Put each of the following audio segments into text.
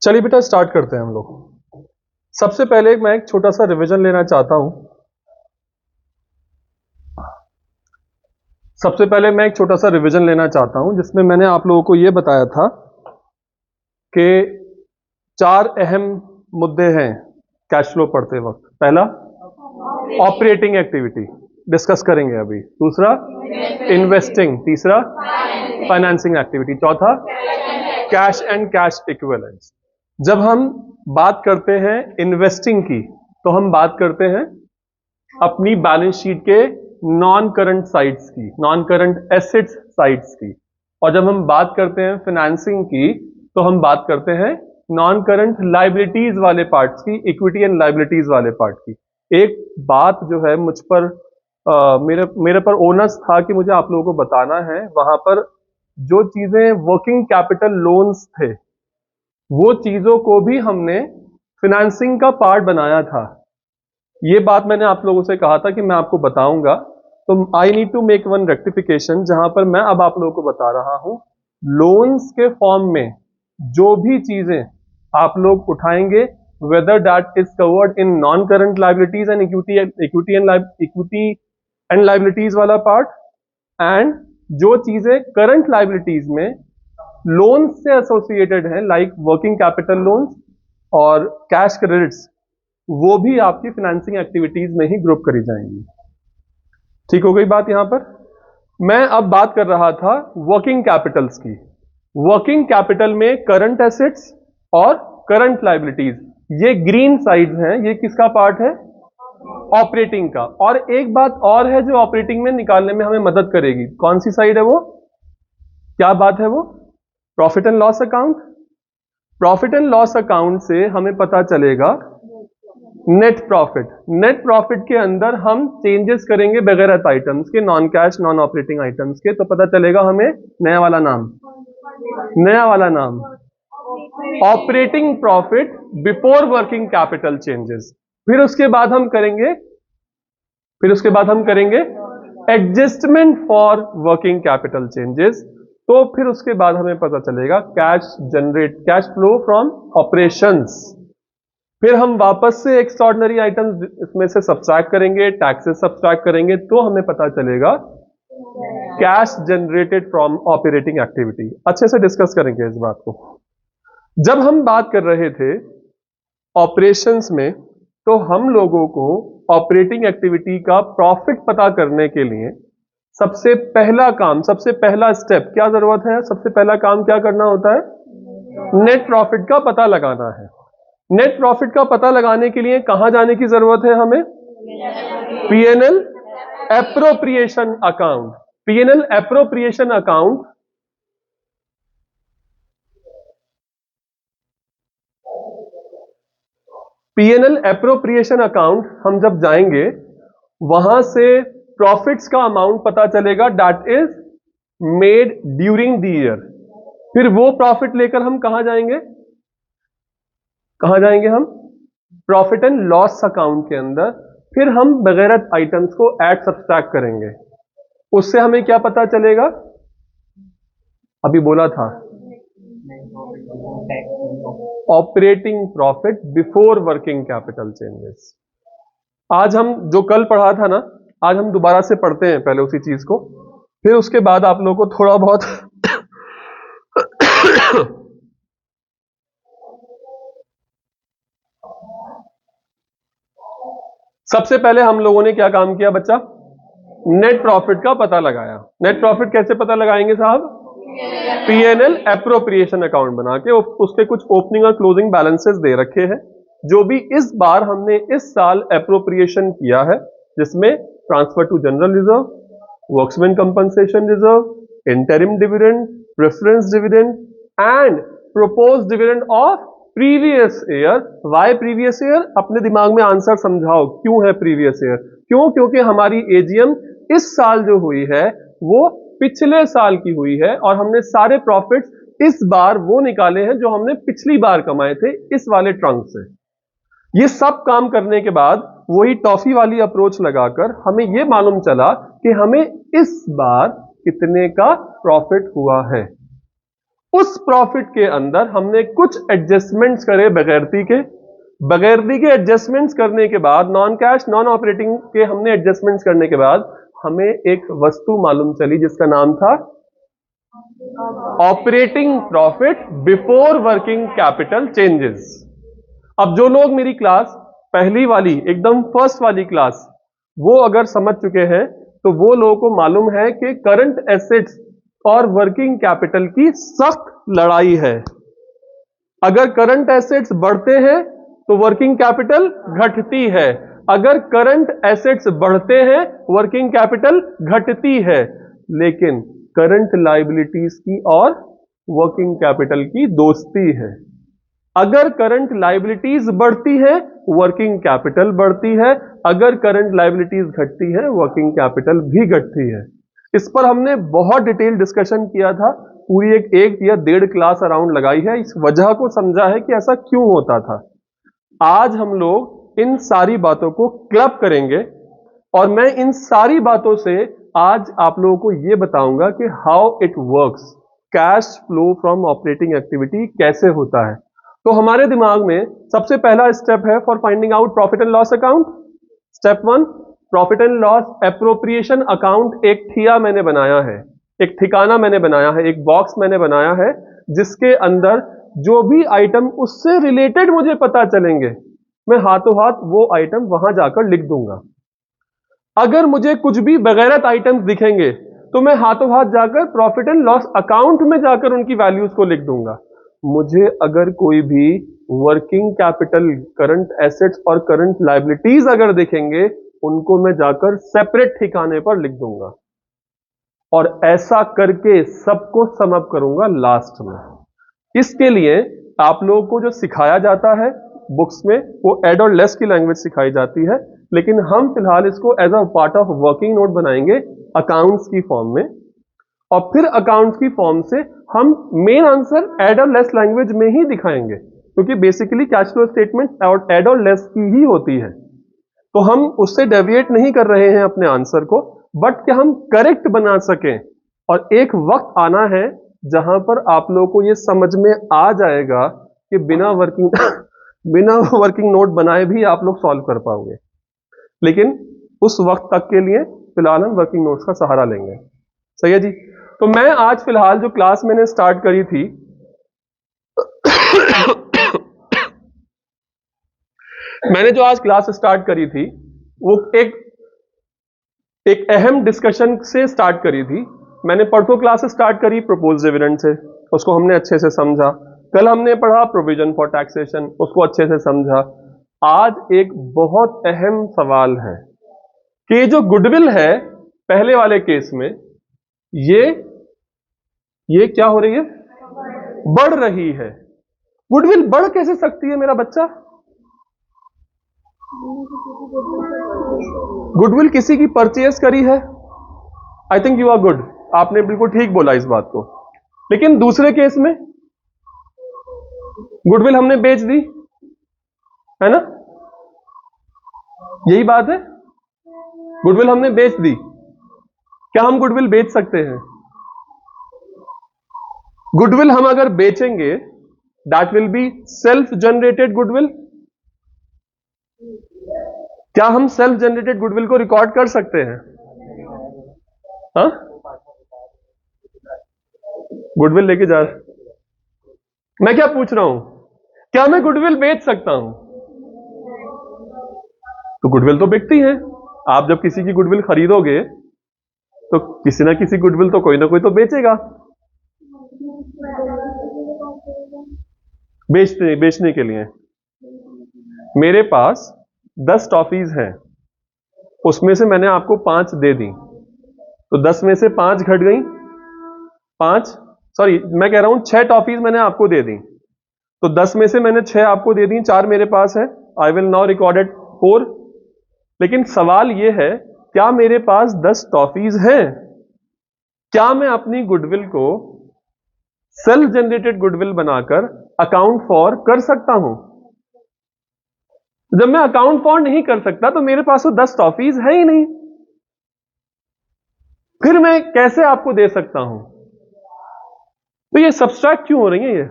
चलिए बेटा स्टार्ट करते हैं हम लोग। सबसे पहले मैं एक छोटा सा रिवीजन लेना चाहता हूं। जिसमें मैंने आप लोगों को यह बताया था कि चार अहम मुद्दे हैं कैश फ्लो पढ़ते वक्त। पहला ऑपरेटिंग एक्टिविटी डिस्कस करेंगे अभी, दूसरा इन्वेस्टिंग, तीसरा फाइनेंसिंग एक्टिविटी, चौथा कैश एंड कैश इक्विवेलेंट्स। जब हम बात करते हैं इन्वेस्टिंग की तो हम बात करते हैं अपनी बैलेंस शीट के नॉन करंट साइड्स की, नॉन करंट एसेट्स साइड्स की। और जब हम बात करते हैं फाइनेंसिंग की तो हम बात करते हैं नॉन करंट लाइबिलिटीज वाले पार्ट्स की, इक्विटी एंड लाइबिलिटीज वाले पार्ट की। एक बात जो है मुझ पर मेरे पर ओनस था कि मुझे आप लोगों को बताना है, वहां पर जो चीजें वर्किंग कैपिटल लोन्स थे वो चीजों को भी हमने फिनेंसिंग का पार्ट बनाया था। ये बात मैंने आप लोगों से कहा था कि मैं आपको बताऊंगा, तो I need to make one rectification, जहां पर मैं अब आप लोगों को बता रहा हूं लोन्स के फॉर्म में जो भी चीजें आप लोग उठाएंगे, whether that is covered in non current liabilities and equity and liabilities वाला पार्ट, एंड जो चीजें करंट लाइबिलिटीज में लोन्स से एसोसिएटेड हैं लाइक वर्किंग कैपिटल लोन्स और कैश क्रेडिट्स, वो भी आपकी फाइनेंसिंग एक्टिविटीज में ही ग्रुप करी जाएंगी। ठीक हो गई बात। यहां पर मैं अब बात कर रहा था वर्किंग कैपिटल्स की। वर्किंग कैपिटल में करंट एसेट्स और करंट लाइबिलिटीज, ये ग्रीन साइड्स हैं, ये किसका पार्ट है? ऑपरेटिंग का। और एक बात और है जो ऑपरेटिंग में निकालने में हमें मदद करेगी। कौन सी साइड है वो? क्या बात है वो? Profit and loss account. Profit and loss account से हमें पता चलेगा नेट प्रॉफिट। नेट प्रॉफिट के अंदर हम चेंजेस करेंगे बगैर आइटम्स के, non cash non operating items के, तो पता चलेगा हमें नया वाला नाम operating profit before working capital changes. फिर उसके बाद हम करेंगे adjustment for working capital changes. तो फिर उसके बाद हमें पता चलेगा कैश फ्लो फ्रॉम ऑपरेशंस। फिर हम वापस से एक्स्ट्राऑर्डिनरी आइटम्स इसमें से सब्ट्रैक्ट करेंगे, टैक्सेस सब्ट्रैक्ट करेंगे, तो हमें पता चलेगा cash generated from operating activity. अच्छे से डिस्कस करेंगे इस बात को। जब हम बात कर रहे थे ऑपरेशंस में, तो हम लोगों को ऑपरेटिंग एक्टिविटी का प्रॉफिट पता करने के लिए सबसे पहला स्टेप क्या जरूरत है? सबसे पहला काम क्या करना होता है? नेट प्रॉफिट का पता लगाना है। नेट प्रॉफिट का पता लगाने के लिए कहां जाने की जरूरत है हमें? PNL appropriation account. PNL appropriation account हम जब जाएंगे वहां से प्रॉफिट्स का अमाउंट पता चलेगा that is made during the year. फिर वो प्रॉफिट लेकर हम कहां जाएंगे? हम प्रॉफिट एंड लॉस अकाउंट के अंदर। फिर हम बगैर आइटम्स को ऐड सब्ट्रैक्ट करेंगे। उससे हमें क्या पता चलेगा? अभी बोला था operating profit before working capital changes. आज हम जो कल पढ़ा था ना, आज हम दोबारा से पढ़ते हैं पहले उसी चीज को, फिर उसके बाद आप लोगों को थोड़ा बहुत सबसे पहले हम लोगों ने क्या काम किया बच्चा? नेट प्रॉफिट का पता लगाया। नेट प्रॉफिट कैसे पता लगाएंगे साहब? पीएनएल एप्रोप्रिएशन अकाउंट बना के उसके कुछ ओपनिंग और क्लोजिंग बैलेंसेस दे रखे हैं। जो भी इस बार हमने इस साल एप्रोप्रिएशन किया है, जिसमें transfer to general reserve, workmen compensation reserve, interim dividend, preference dividend and propose dividend of previous year. Why previous year? अपने दिमाग में आंसर समझाओ, क्यों है प्रीवियस ईयर? क्योंकि हमारी एजीएम इस साल जो हुई है वो पिछले साल की हुई है, और हमने सारे प्रॉफिट्स इस बार वो निकाले हैं जो हमने पिछली बार कमाए थे इस वाले ट्रंक से। ये सब काम करने के बाद वही टॉफी वाली अप्रोच लगाकर हमें यह मालूम चला कि हमें इस बार कितने का प्रॉफिट हुआ है। उस प्रॉफिट के अंदर हमने कुछ एडजस्टमेंट्स करे बगैरती के एडजस्टमेंट्स करने के बाद, नॉन कैश नॉन ऑपरेटिंग के हमने एडजस्टमेंट्स करने के बाद हमें एक वस्तु मालूम चली जिसका नाम था operating profit before working capital changes. अब जो लोग मेरी क्लास पहली वाली एकदम फर्स्ट वाली क्लास वो अगर समझ चुके हैं तो वो लोगों को मालूम है कि करंट एसेट्स और वर्किंग कैपिटल की सख्त लड़ाई है। अगर करंट एसेट्स बढ़ते हैं तो वर्किंग कैपिटल घटती है, अगर करंट एसेट्स बढ़ते हैं वर्किंग कैपिटल घटती है। लेकिन करंट लायबिलिटीज की और वर्किंग कैपिटल की दोस्ती है। अगर करंट लायबिलिटीज बढ़ती है वर्किंग कैपिटल बढ़ती है, अगर करंट लायबिलिटीज घटती है वर्किंग कैपिटल भी घटती है। इस पर हमने बहुत डिटेल डिस्कशन किया था, पूरी एक या 1.5 क्लास अराउंड लगाई है, इस वजह को समझा है कि ऐसा क्यों होता था। आज हम लोग इन सारी बातों को क्लब करेंगे और मैं इन सारी बातों से आज आप लोगों को यह बताऊंगा कि how it works, cash flow from operating activity कैसे होता है। तो हमारे दिमाग में सबसे पहला स्टेप है for finding out profit and loss account. Step 1, profit and loss appropriation account. एक ठिया मैंने बनाया है, एक ठिकाना मैंने बनाया है, एक बॉक्स मैंने बनाया है जिसके अंदर जो भी आइटम उससे रिलेटेड मुझे पता चलेंगे मैं हाथों हाथ वो आइटम वहां जाकर लिख दूंगा। अगर मुझे कुछ भी बगैरत आइटम्स दिखेंगे तो मैं हाथों हाथ जाकर प्रॉफिट एंड लॉस अकाउंट में जाकर उनकी वैल्यूज को लिख दूंगा। मुझे अगर कोई भी वर्किंग कैपिटल, करंट एसेट्स और करंट लायबिलिटीज अगर दिखेंगे उनको मैं जाकर सेपरेट ठिकाने पर लिख दूंगा और ऐसा करके सबको सम अप करूंगा लास्ट में। इसके लिए आप लोगों को जो सिखाया जाता है बुक्स में वो एड और लेस की लैंग्वेज सिखाई जाती है, लेकिन हम फिलहाल इसको as a part of working note बनाएंगे अकाउंट्स की फॉर्म में, और फिर अकाउंट्स की फॉर्म से हम मेन आंसर एड और लेस लैंग्वेज में ही दिखाएंगे, क्योंकि बेसिकली कैश फ्लो स्टेटमेंट और एड और लेस की ही होती है। तो हम उससे डेविएट नहीं कर रहे हैं अपने आंसर को, बट कि हम करेक्ट बना सकें। और एक वक्त आना है जहां पर आप लोगों को यह समझ में आ जाएगा कि बिना वर्किंग नोट बनाए भी आप लोग सॉल्व कर पाओगे, लेकिन उस वक्त तक के लिए फिलहाल हम वर्किंग नोट्स का सहारा लेंगे। सही है जी। तो मैं आज फिलहाल जो क्लास मैंने स्टार्ट करी थी मैंने जो आज क्लास स्टार्ट करी थी वो एक अहम डिस्कशन से स्टार्ट करी थी। मैंने परसों क्लास स्टार्ट करी प्रपोज्ड डिविडेंड से, उसको हमने अच्छे से समझा। कल हमने पढ़ा प्रोविजन फॉर टैक्सेशन, उसको अच्छे से समझा। आज एक बहुत अहम सवाल है कि जो गुडविल है पहले वाले केस में ये क्या हो रही है, बढ़ रही है। गुडविल बढ़ कैसे सकती है मेरा बच्चा? गुडविल किसी की परचेज करी है। I think you are good, आपने बिल्कुल ठीक बोला इस बात को। लेकिन दूसरे केस में गुडविल हमने बेच दी, है ना? यही बात है, गुडविल हमने बेच दी। क्या हम गुडविल बेच सकते हैं? गुडविल हम अगर बेचेंगे that will be self generated goodwill. क्या हम सेल्फ जनरेटेड गुडविल को रिकॉर्ड कर सकते हैं? हाँ, गुडविल लेके जा रहा। मैं क्या पूछ रहा हूं, क्या मैं गुडविल बेच सकता हूं? तो गुडविल तो बिकती है। आप जब किसी की गुडविल खरीदोगे तो किसी ना किसी गुडविल तो कोई ना कोई तो बेचेगा। बेचने के लिए मेरे पास 10 टॉफीज हैं, उसमें से मैंने आपको 5 दे दी, तो 10 में से 5 घट गई। 5 सॉरी मैं कह रहा हूं 6 टॉफीज मैंने आपको दे दी, तो 10 में से मैंने 6 आपको दे दी, 4 मेरे पास है। I will now recorded 4। लेकिन सवाल यह है क्या मेरे पास 10 टॉफीज हैं? क्या मैं अपनी गुडविल को सेल्फ जनरेटेड गुडविल बनाकर अकाउंट फॉर कर सकता हूं? जब मैं अकाउंट फॉर नहीं कर सकता तो मेरे पास तो 10 टॉफीज है ही नहीं, फिर मैं कैसे आपको दे सकता हूं? तो ये सब्सट्रैक्ट क्यों हो रही है?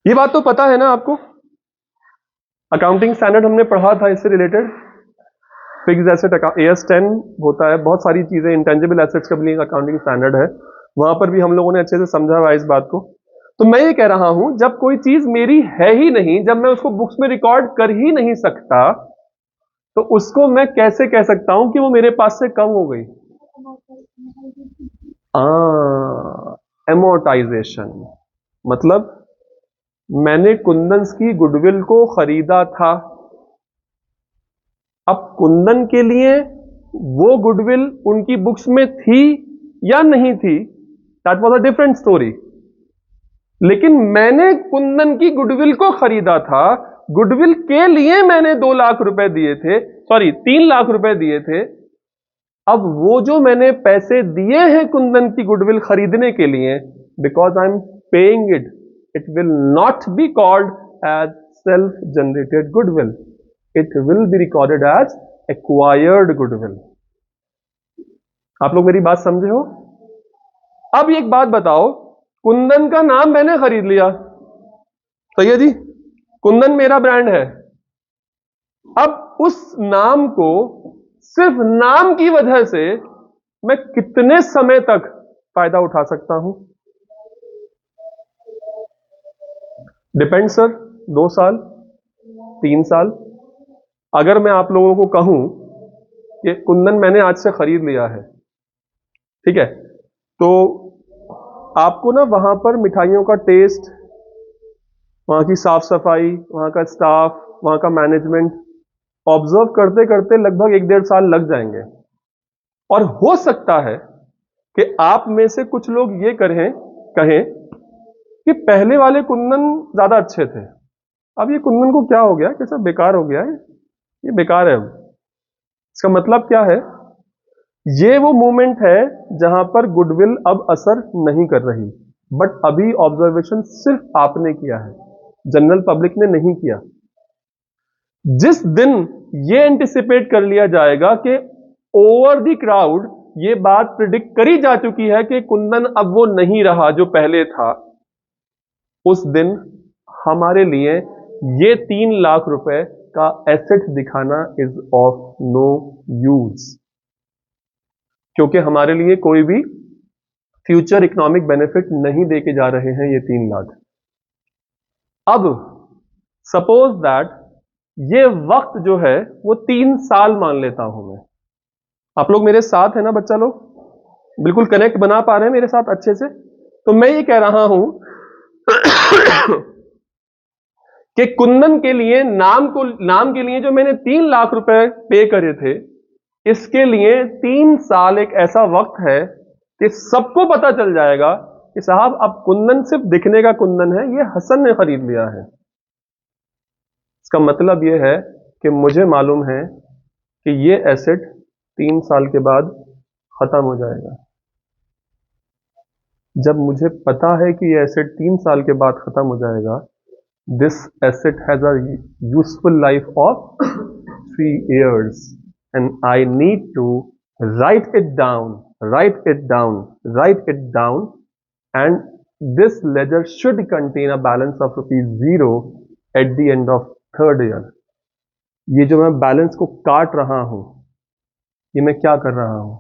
ये बात तो पता है ना आपको, अकाउंटिंग स्टैंडर्ड हमने पढ़ा था इससे रिलेटेड, फिक्स्ड एसेट AS10 होता है, बहुत सारी चीजें इंटेंजिबल एसेट्स का भी अकाउंटिंग स्टैंडर्ड है, वहां पर भी हम लोगों ने अच्छे से समझा हुआ है इस बात को। तो मैं ये कह रहा हूं, जब कोई चीज मेरी है ही नहीं, जब मैं उसको बुक्स में रिकॉर्ड कर ही नहीं सकता, तो उसको मैं कैसे कह सकता हूं कि वो मेरे पास से कम हो गई? एमोर्टाइजेशन, मतलब मैंने कुंदन की गुडविल को खरीदा था, अब कुंदन के लिए वो गुडविल उनकी बुक्स में थी या नहीं थी, that was a different story. लेकिन मैंने कुंदन की गुडविल को खरीदा था, गुडविल के लिए मैंने 2 लाख रुपए दिए थे, सॉरी 3 लाख रुपए दिए थे। अब वो जो मैंने पैसे दिए हैं कुंदन की गुडविल खरीदने के लिए, because I am paying it, it will not be called as self generated goodwill, it will be recorded as acquired goodwill. आप लोग मेरी बात समझे हो? अब एक बात बताओ, कुंदन का नाम मैंने खरीद लिया, सही है जी, कुंदन मेरा ब्रांड है। अब उस नाम को, सिर्फ नाम की वजह से मैं कितने समय तक फायदा उठा सकता हूं? डिपेंड सर, 2 साल, 3 साल। अगर मैं आप लोगों को कहूं कि कुंदन मैंने आज से खरीद लिया है, ठीक है, तो आपको ना वहां पर मिठाइयों का टेस्ट, वहां की साफ सफाई, वहां का स्टाफ, वहां का मैनेजमेंट ऑब्जर्व करते करते लगभग 1-1.5 साल लग जाएंगे। और हो सकता है कि आप में से कुछ लोग ये कहें कि पहले वाले कुंदन ज्यादा अच्छे थे, अब ये कुंदन को क्या हो गया, कैसा बेकार हो गया है, ये बेकार है। इसका मतलब क्या है? ये वो मोमेंट है जहां पर गुडविल अब असर नहीं कर रही, बट अभी ऑब्जर्वेशन सिर्फ आपने किया है, जनरल पब्लिक ने नहीं किया। जिस दिन ये एंटिसिपेट कर लिया जाएगा कि ओवर द क्राउड ये बात प्रिडिक्ट करी जा चुकी है कि कुंदन अब वो नहीं रहा जो पहले था, उस दिन हमारे लिए ये 3 लाख रुपए का एसेट दिखाना इज ऑफ नो यूज, क्योंकि हमारे लिए कोई भी फ्यूचर इकोनॉमिक बेनिफिट नहीं देके जा रहे हैं ये 3 लाख। अब सपोज दैट ये वक्त जो है वो 3 साल मान लेता हूं मैं, आप लोग मेरे साथ है ना, बच्चा लोग बिल्कुल कनेक्ट बना पा रहे हैं मेरे साथ अच्छे से? तो मैं ये कह रहा हूं कि कुंदन के लिए नाम के लिए जो मैंने 3 लाख रुपए पे करे थे, इसके लिए 3 साल एक ऐसा वक्त है कि सबको पता चल जाएगा कि साहब अब कुंदन सिर्फ दिखने का कुंदन है, ये हसन ने खरीद लिया है। इसका मतलब यह है कि मुझे मालूम है कि ये एसेट 3 साल के बाद खत्म हो जाएगा। जब मुझे पता है कि ये एसेट 3 साल के बाद खत्म हो जाएगा, this asset has a useful life of 3 years and I need to write it down, and this ledger should contain a balance of ₹0 at the end of 3rd year. ये जो मैं बैलेंस को काट रहा हूं, ये मैं क्या कर रहा हूं?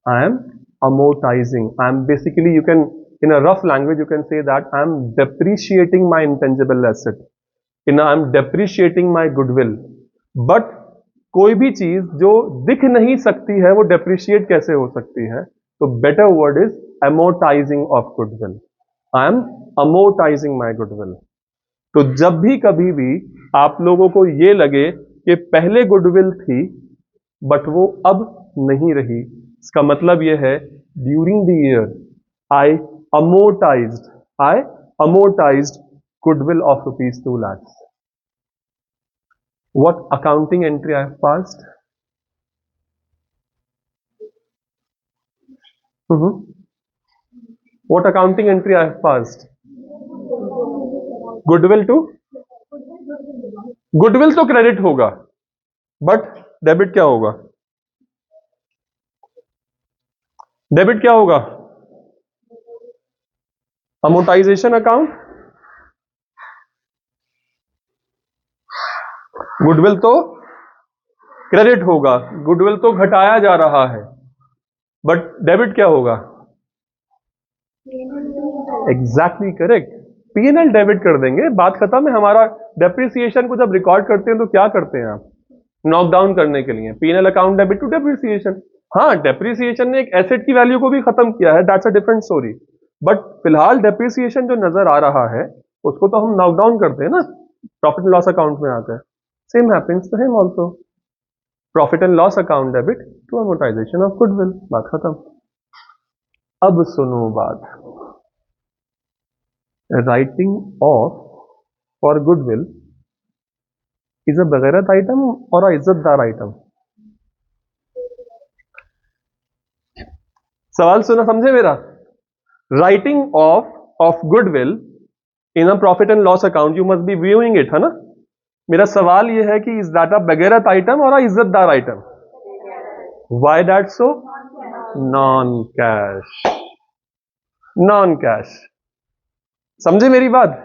I am amortizing. I am basically, you can, in a rough language, you can say that I am depreciating my intangible asset. I am depreciating my goodwill. But कोई भी चीज जो दिख नहीं सकती है वो डेप्रिशिएट कैसे हो सकती है? तो better word is amortizing of goodwill. I am amortizing my goodwill. तो जब भी कभी भी आप लोगों को ये लगे कि पहले गुडविल थी बट वो अब नहीं रही, इसका मतलब यह है during the year I amortized goodwill of ₹2 lakhs. What accounting entry I have passed? What accounting entry I have passed? Goodwill to? Goodwill तो क्रेडिट होगा, बट डेबिट क्या होगा? डेबिट क्या होगा? Amortisation account. गुडविल तो क्रेडिट होगा, goodwill तो घटाया जा रहा है, बट डेबिट क्या होगा? एग्जैक्टली करेक्ट, पीएनएल डेबिट कर देंगे, बात खत्म है। हमारा डेप्रिसिएशन को जब रिकॉर्ड करते हैं तो क्या करते हैं आप? नॉक डाउन करने के लिए PNL account debit to depreciation. हाँ, डेप्रिसिएशन ने एक एसेट की वैल्यू को भी खत्म किया है, that's a different story, but फिलहाल डेप्रिसिएशन जो नजर आ रहा है उसको तो हम नॉक डाउन करते हैं ना प्रॉफिट एंड लॉस अकाउंट में आकर। Same happens to him also, profit and loss account debit to amortisation of goodwill, बात खत्म। अब सुनो बात, writing off for goodwill is a बगैरत आइटम और अ इज्जतदार आइटम? सवाल सुना, समझे मेरा? Writing off goodwill in a profit and loss account, you must be viewing it, है ना? मेरा सवाल यह है कि इज दैट अ बगैरत आइटम और अ इज्जतदार item? Why that so? Non cash, non cash. समझे मेरी बात?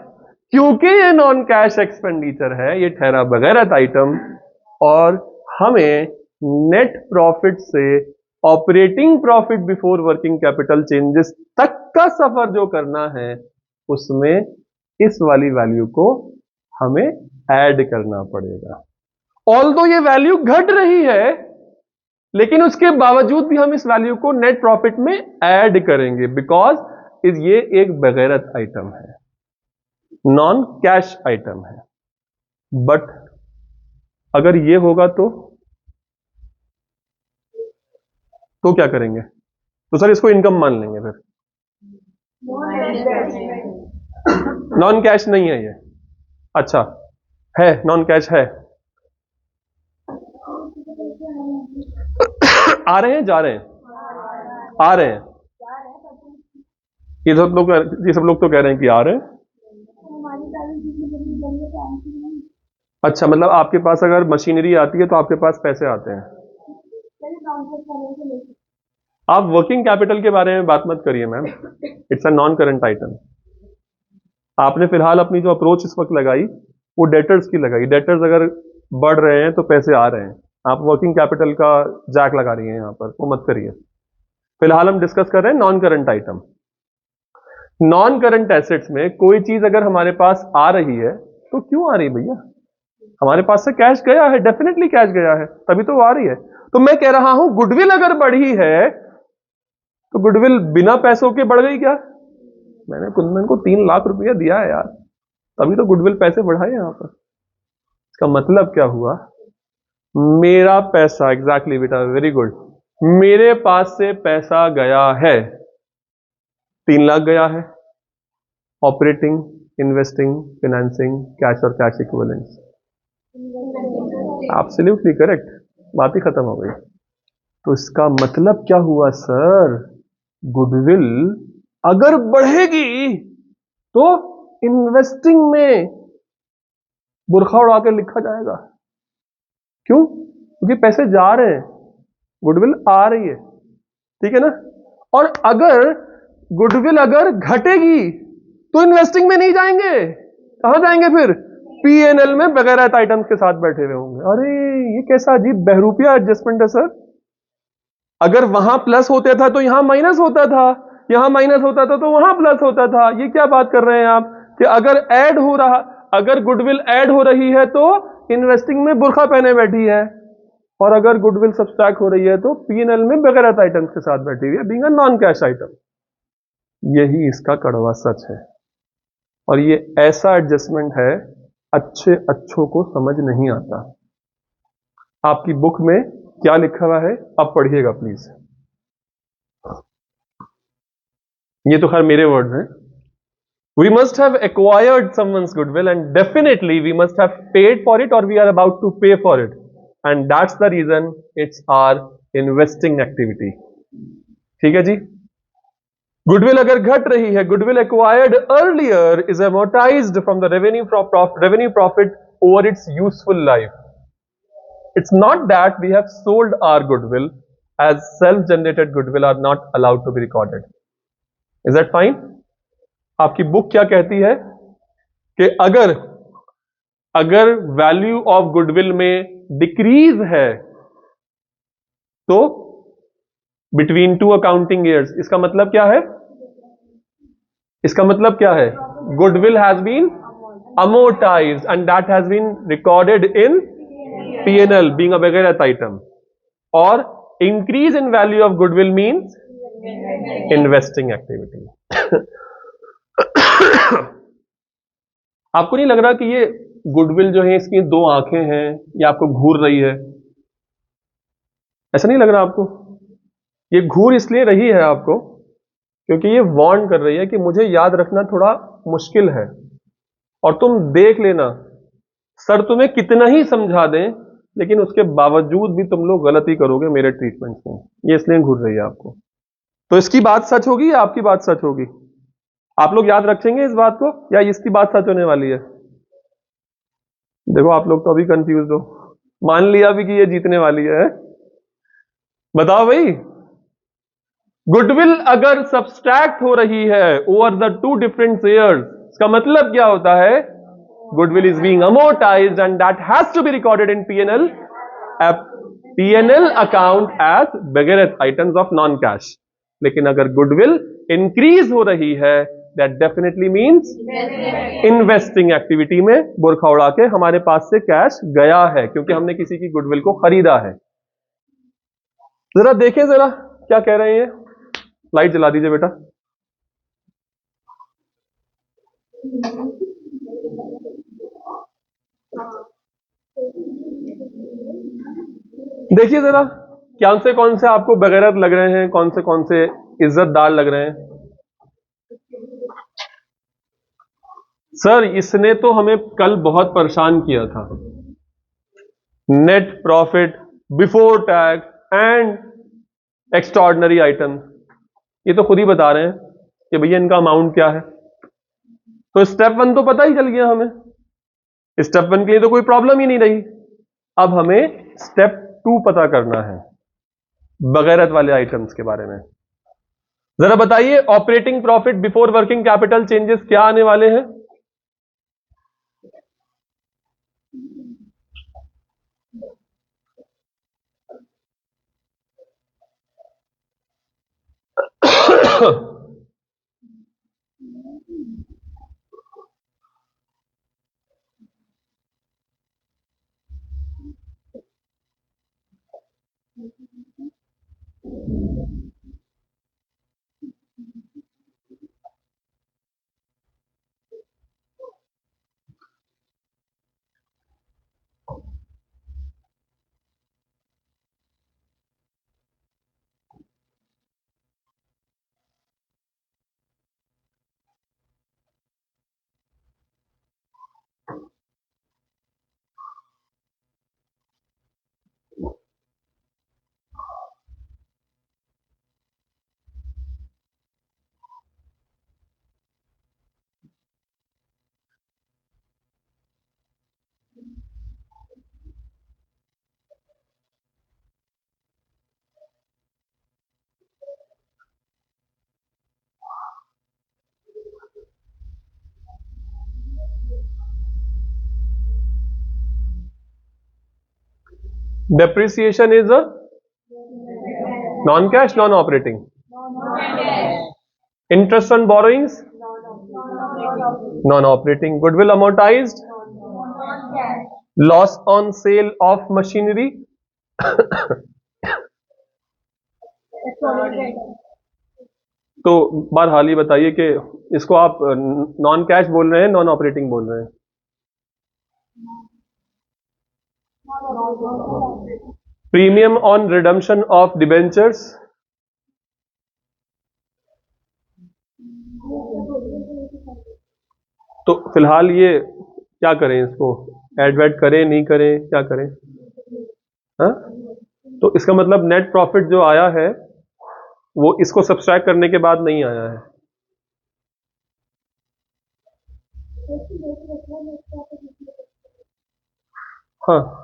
क्योंकि ये नॉन कैश एक्सपेंडिचर है, ये ठहरा बगैरत आइटम, और हमें नेट प्रॉफिट से operating profit before working capital changes तक का सफर जो करना है उसमें इस वाली वैल्यू को हमें ऐड करना पड़ेगा। ऑल्दो ये वैल्यू घट रही है, लेकिन उसके बावजूद भी हम इस वैल्यू को नेट प्रॉफिट में ऐड करेंगे, बिकॉज ये एक बगैरत आइटम है, नॉन कैश आइटम है। बट अगर ये होगा तो क्या करेंगे? तो सर इसको इनकम मान लेंगे फिर। नॉन कैश नहीं है ये, अच्छा है, नॉन कैश है। आ रहे हैं, जा रहे हैं, आ रहे हैं, ये सब लोग तो कह रहे हैं कि आ रहे हैं। अच्छा, मतलब आपके पास अगर मशीनरी आती है तो आपके पास पैसे आते हैं। आप वर्किंग कैपिटल के बारे में बात मत करिए ma'am, it's a non current item. आपने फिलहाल अपनी जो अप्रोच इस वक्त लगाई वो डेटर्स की लगाई, डेटर्स अगर बढ़ रहे हैं तो पैसे आ रहे हैं, आप वर्किंग कैपिटल का जैक लगा रही हैं यहां पर, वो मत करिए। फिलहाल हम डिस्कस कर रहे हैं non current item. Non current assets में कोई चीज अगर हमारे पास आ रही है तो क्यों आ रही है भैया? हमारे पास से कैश गया है, डेफिनेटली कैश गया है, तभी तो वो आ रही है। तो मैं कह रहा हूं गुडविल अगर बढ़ी है तो गुडविल बिना पैसों के बढ़ गई क्या? मैंने कुंदन को 3 लाख रुपया दिया है यार, तभी तो गुडविल पैसे बढ़ाए यहां पर। इसका मतलब क्या हुआ? मेरा पैसा, एग्जैक्टली बेटा, वेरी गुड, मेरे पास से पैसा गया है, 3 लाख गया है, ऑपरेटिंग, इन्वेस्टिंग, फाइनेंसिंग, कैश और कैश इक्विवेलेंट्स। एब्सोल्युटली करेक्ट, बात ही खत्म हो गई। तो इसका मतलब क्या हुआ सर? गुडविल अगर बढ़ेगी तो इन्वेस्टिंग में बुरखा उड़ा के लिखा जाएगा। क्यों? क्योंकि पैसे जा रहे हैं, गुडविल आ रही है, ठीक है ना? और अगर गुडविल अगर घटेगी तो इन्वेस्टिंग में नहीं जाएंगे, कहां जाएंगे फिर? पीएनएल में बगैरत आइटम्स के साथ बैठे हुए होंगे। अरे ये कैसा अजीब बहरूपिया एडजस्टमेंट है सर। अगर वहां प्लस होता था तो यहां माइनस होता था, यहां माइनस होता था तो वहां प्लस होता था। ये क्या बात कर रहे हैं आप कि अगर ऐड हो रहा, अगर गुडविल ऐड हो रही है तो इन्वेस्टिंग में बुरखा पहने बैठी है, और अगर गुडविल सब्सट्रैक्ट हो रही है तो पीएनएल में बगैरत आइटम्स के साथ बैठी हुई है, being a non cash item. यही इसका कड़वा सच है, और ये ऐसा एडजस्टमेंट है अच्छे अच्छों को समझ नहीं आता। आपकी बुक में क्या लिखा हुआ है आप पढ़िएगा प्लीज। ये तो खैर मेरे वर्ड्स हैं। We must have acquired someone's goodwill and definitely we must have paid for it or we are about to pay for it, and that's the reason it's our investing activity. ठीक है जी? Goodwill अगर घट रही है, goodwill acquired earlier is amortized from the revenue profit over its useful life. It's not that we have sold our goodwill as self-generated goodwill are not allowed to be recorded. Is that fine? आपकी book क्या कहती है कि अगर value of goodwill में decrease है तो between two accounting years, इसका मतलब क्या है? इसका मतलब क्या है? Goodwill has been amortized and that has been recorded in P&L being a Bagarat item. Or increase in value of goodwill means investing activity. आपको नहीं लग रहा कि ये गुडविल जो है इसकी दो आंखें हैं, ये आपको घूर रही है? ऐसा नहीं लग रहा आपको? ये घूर इसलिए रही है आपको क्योंकि ये वार्न कर रही है कि मुझे याद रखना थोड़ा मुश्किल है, और तुम देख लेना सर तुम्हें कितना ही समझा दें लेकिन उसके बावजूद भी तुम लोग गलती करोगे मेरे ट्रीटमेंट में। ये इसलिए घूर रही है आपको। तो इसकी बात सच होगी या आपकी बात सच होगी? आप लोग याद रखेंगे इस बात को या इसकी बात सच होने वाली है? देखो आप लोग तो अभी कंफ्यूज हो, मान लिया भी कि ये जीतने वाली है। बताओ भाई, गुडविल अगर सब्सट्रैक्ट हो रही है over the two different years, इसका मतलब क्या होता है? Goodwill is being amortized and that has to be recorded in P&L, P&L account as Bagarat items of non-cash. लेकिन अगर गुडविल इंक्रीज हो रही है, that definitely means investing activity में बुरखा उड़ा के हमारे पास से कैश गया है क्योंकि हमने किसी की गुडविल को खरीदा है। जरा देखें जरा क्या कह रहे हैं। लाइट जला दीजिए बेटा। देखिए जरा कौन से आपको बेगैरत लग रहे हैं, कौन से इज्जतदार लग रहे हैं। सर इसने तो हमें कल बहुत परेशान किया था। Net profit before tax and extraordinary item, ये तो खुद ही बता रहे हैं कि भैया इनका अमाउंट क्या है। तो स्टेप 1 तो पता ही चल गया हमें, स्टेप 1 के लिए तो कोई प्रॉब्लम ही नहीं रही। अब हमें स्टेप 2 पता करना है बगैरत वाले आइटम्स के बारे में। जरा बताइए operating profit before working capital changes क्या आने वाले हैं? Depreciation is a non-cash, non-operating. Interest on borrowings, non-operating. Goodwill amortized, loss on sale of machinery, तो बहरहाल ही बताइए कि इसको आप नॉन कैश बोल रहे हैं, नॉन ऑपरेटिंग बोल रहे हैं? Premium on redemption of debentures, तो फिलहाल ये क्या करें, इसको ऐड वैड करें नहीं करें, क्या करें? हाँ, तो इसका मतलब नेट प्रॉफिट जो आया है वो इसको सब्सट्रैक्ट करने के बाद नहीं आया है। हाँ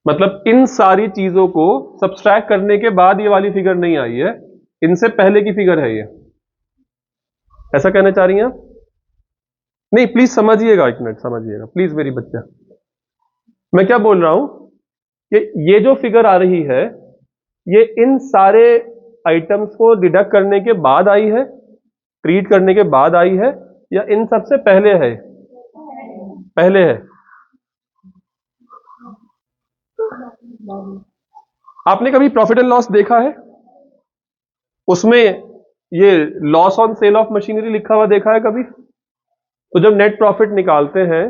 मतलब इन सारी चीजों को सब्सट्रैक्ट करने के बाद ये वाली फिगर नहीं आई है, इनसे पहले की फिगर है ये। ऐसा कहना चाह रही हैं आप? नहीं, प्लीज समझिएगा, एक मिनट समझिएगा प्लीज मेरी बच्चा। मैं क्या बोल रहा हूं कि ये जो फिगर आ रही है ये इन सारे आइटम्स को डिडक्ट करने के बाद आई है, ट्रीट करने के बाद आई है, या इन सबसे पहले है? पहले है। आपने कभी प्रॉफिट एंड लॉस देखा है? उसमें ये loss on sale of machinery लिखा हुआ देखा है कभी? तो जब नेट प्रॉफिट निकालते हैं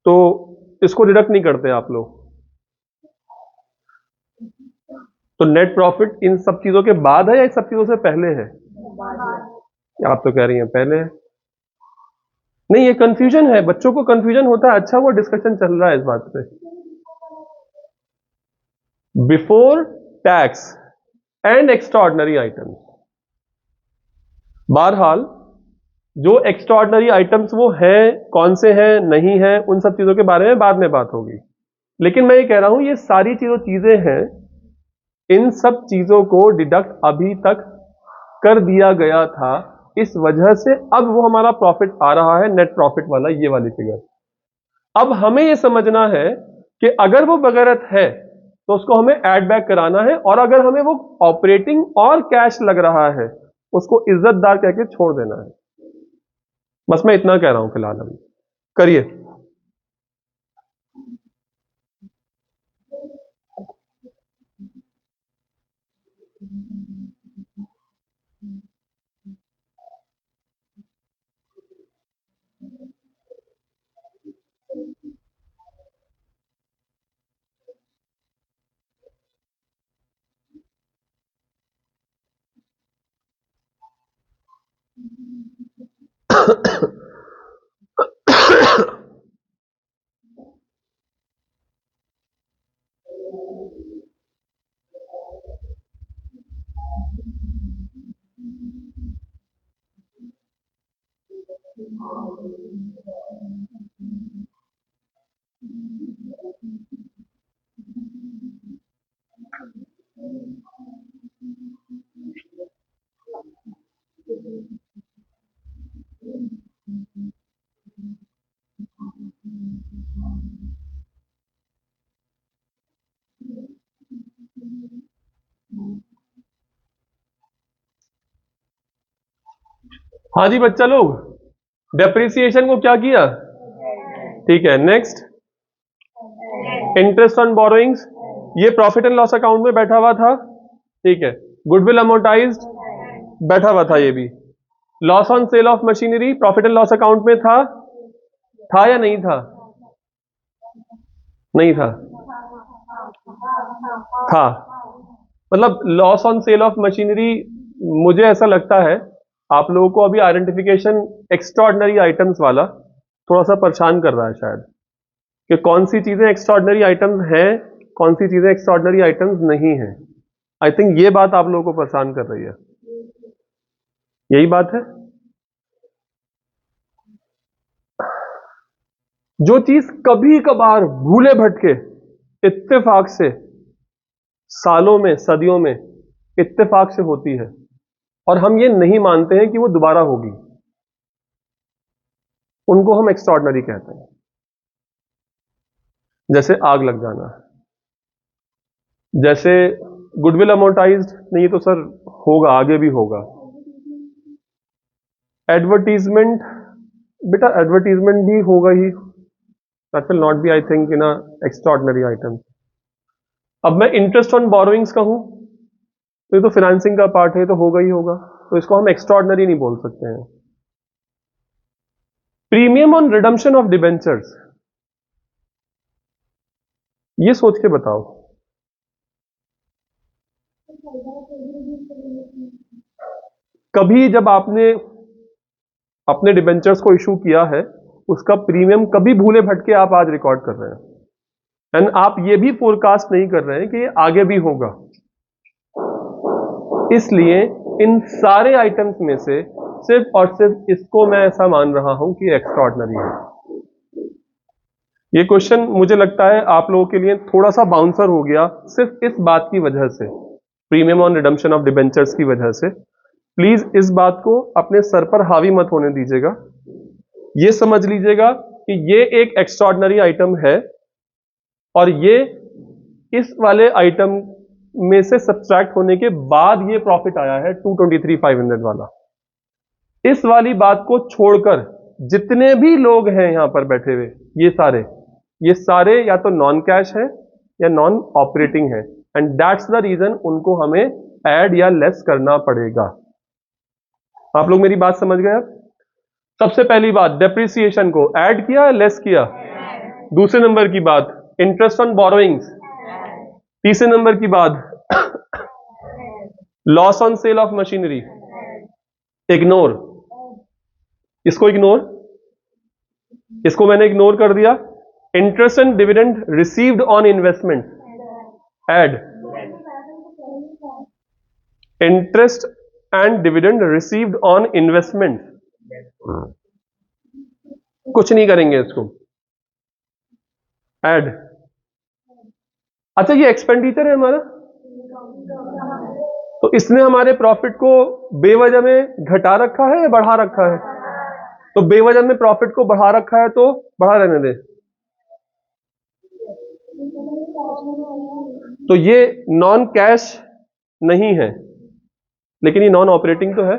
तो इसको डिडक्ट नहीं करते आप लोग, तो नेट प्रॉफिट इन सब चीजों के बाद है या इन सब चीजों से पहले है? आप तो कह रही हैं पहले है। नहीं, ये कंफ्यूजन है, बच्चों को कंफ्यूजन होता है। अच्छा, वो डिस्कशन चल रहा है इस बात पे। Before tax and extraordinary items, बहरहाल जो एक्स्ट्राऑर्डिनरी आइटम्स वो हैं, कौन से हैं, नहीं हैं, उन सब चीजों के बारे में बाद में बात होगी। लेकिन मैं ये कह रहा हूं ये सारी चीजें हैं, इन सब चीजों को डिडक्ट अभी तक कर दिया गया था, इस वजह से अब वो हमारा प्रॉफिट आ रहा है, नेट प्रॉफिट वाला, ये वाली फिगर। अब हमें ये समझना है कि अगर वो बगैरत है तो उसको हमें ऐड बैक कराना है, और अगर हमें वो ऑपरेटिंग और कैश लग रहा है उसको इज्जतदार कह के छोड़ देना है। बस मैं इतना कह रहा हूं फिलहाल, अभी करिए। हाँ जी बच्चा लोग, डेप्रिसिएशन को क्या किया? ठीक है, नेक्स्ट इंटरेस्ट ऑन बोरोइंग्स, ये प्रॉफिट एंड लॉस अकाउंट में बैठा हुआ था। ठीक है, गुडविल अमोर्टाइज्ड बैठा हुआ था, ये भी। Loss on sale of machinery profit and loss account में था या नहीं था? नहीं था। था। मतलब loss on sale of machinery, मुझे ऐसा लगता है आप लोगों को अभी आइडेंटिफिकेशन एक्स्ट्राऑर्डिनरी आइटम्स वाला थोड़ा सा परेशान कर रहा है शायद, कि कौन सी चीजें एक्स्ट्राऑर्डिनरी आइटम्स हैं, कौन सी चीजें एक्स्ट्राऑर्डिनरी आइटम्स नहीं हैं। आई थिंक ये बात आप लोगों को परेशान कर रही है, यही बात है। जो चीज कभी कभार भूले भटके इत्तेफाक से सालों में, सदियों में इत्तेफाक से होती है और हम ये नहीं मानते हैं कि वो दोबारा होगी, उनको हम एक्स्ट्राऑर्डिनरी कहते हैं। जैसे आग लग जाना, जैसे गुडविल अमोर्टाइज्ड नहीं, तो सर होगा, आगे भी होगा। एडवर्टीजमेंट, बेटा एडवर्टीजमेंट भी होगा ही, that will not be I think in extraordinary item. अब मैं इंटरेस्ट ऑन बोरोइंग्स कहूं तो ये तो फाइनेंसिंग का पार्ट है, तो होगा ही होगा, तो इसको हम एक्स्ट्राऑर्डिनरी नहीं बोल सकते हैं। Premium on redemption of debentures, ये सोच के बताओ, कभी जब आपने अपने डिबेंचर्स को इशू किया है उसका प्रीमियम कभी भूले भटके आप आज रिकॉर्ड कर रहे हैं, एंड आप ये भी फोरकास्ट नहीं कर रहे हैं कि ये आगे भी होगा। इसलिए इन सारे आइटम्स में से सिर्फ और सिर्फ इसको मैं ऐसा मान रहा हूं कि एक्स्ट्राऑर्डिनरी है। ये क्वेश्चन मुझे लगता है आप लोगों के लिए थोड़ा सा बाउंसर हो गया सिर्फ इस बात की वजह से, premium on redemption of debentures की वजह से। प्लीज इस बात को अपने सर पर हावी मत होने दीजिएगा। ये समझ लीजिएगा कि ये एक एक्स्ट्रॉर्डनरी आइटम है और ये इस वाले आइटम में से सब्सट्रैक्ट होने के बाद ये प्रॉफिट आया है 223,500 वाला। इस वाली बात को छोड़कर जितने भी लोग हैं यहां पर बैठे हुए, ये सारे या तो नॉन कैश हैं या नॉन ऑपरेटिंग है, एंड दैट्स द रीजन उनको हमें ऐड या लेस करना पड़ेगा। आप लोग मेरी बात समझ गए? अब सबसे पहली बात, डेप्रिसिएशन को ऐड किया या लेस किया? दूसरे नंबर की बात, इंटरेस्ट ऑन बोरोइंग्स। तीसरे नंबर की बात, loss on sale of machinery, ignore. इसको इग्नोर, इसको मैंने इग्नोर कर दिया। Interest and dividend received on investment, add. Interest and dividend received on investment, कुछ नहीं करेंगे इसको, ऐड। अच्छा, ये एक्सपेंडिचर है हमारा, तो इसने हमारे प्रॉफिट को बेवजह में घटा रखा है या बढ़ा रखा है? तो बेवजह में प्रॉफिट को बढ़ा रखा है तो बढ़ा रहने दे। तो ये नॉन कैश नहीं है, लेकिन ये नॉन ऑपरेटिंग तो है।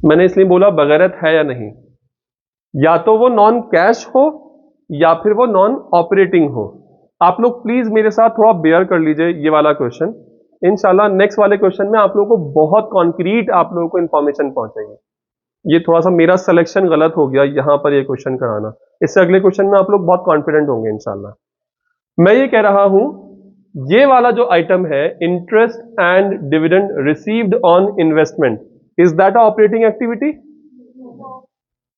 मैंने इसलिए बोला बगैरत है या नहीं, या तो वो नॉन कैश हो या फिर वो नॉन ऑपरेटिंग हो। आप लोग प्लीज मेरे साथ थोड़ा बेयर कर लीजिए ये वाला क्वेश्चन। इंशाल्लाह नेक्स्ट वाले क्वेश्चन में आप लोगों को बहुत कॉन्क्रीट आप लोगों को इंफॉर्मेशन पहुंचेगी। ये थोड़ा सा मेरा सिलेक्शन गलत हो गया यहां पर ये क्वेश्चन कराना, इससे अगले क्वेश्चन में आप लोग बहुत कॉन्फिडेंट होंगे इंशाल्लाह। मैं ये कह रहा हूं, ये वाला जो आइटम है, interest and dividend received on investment, is that operating activity?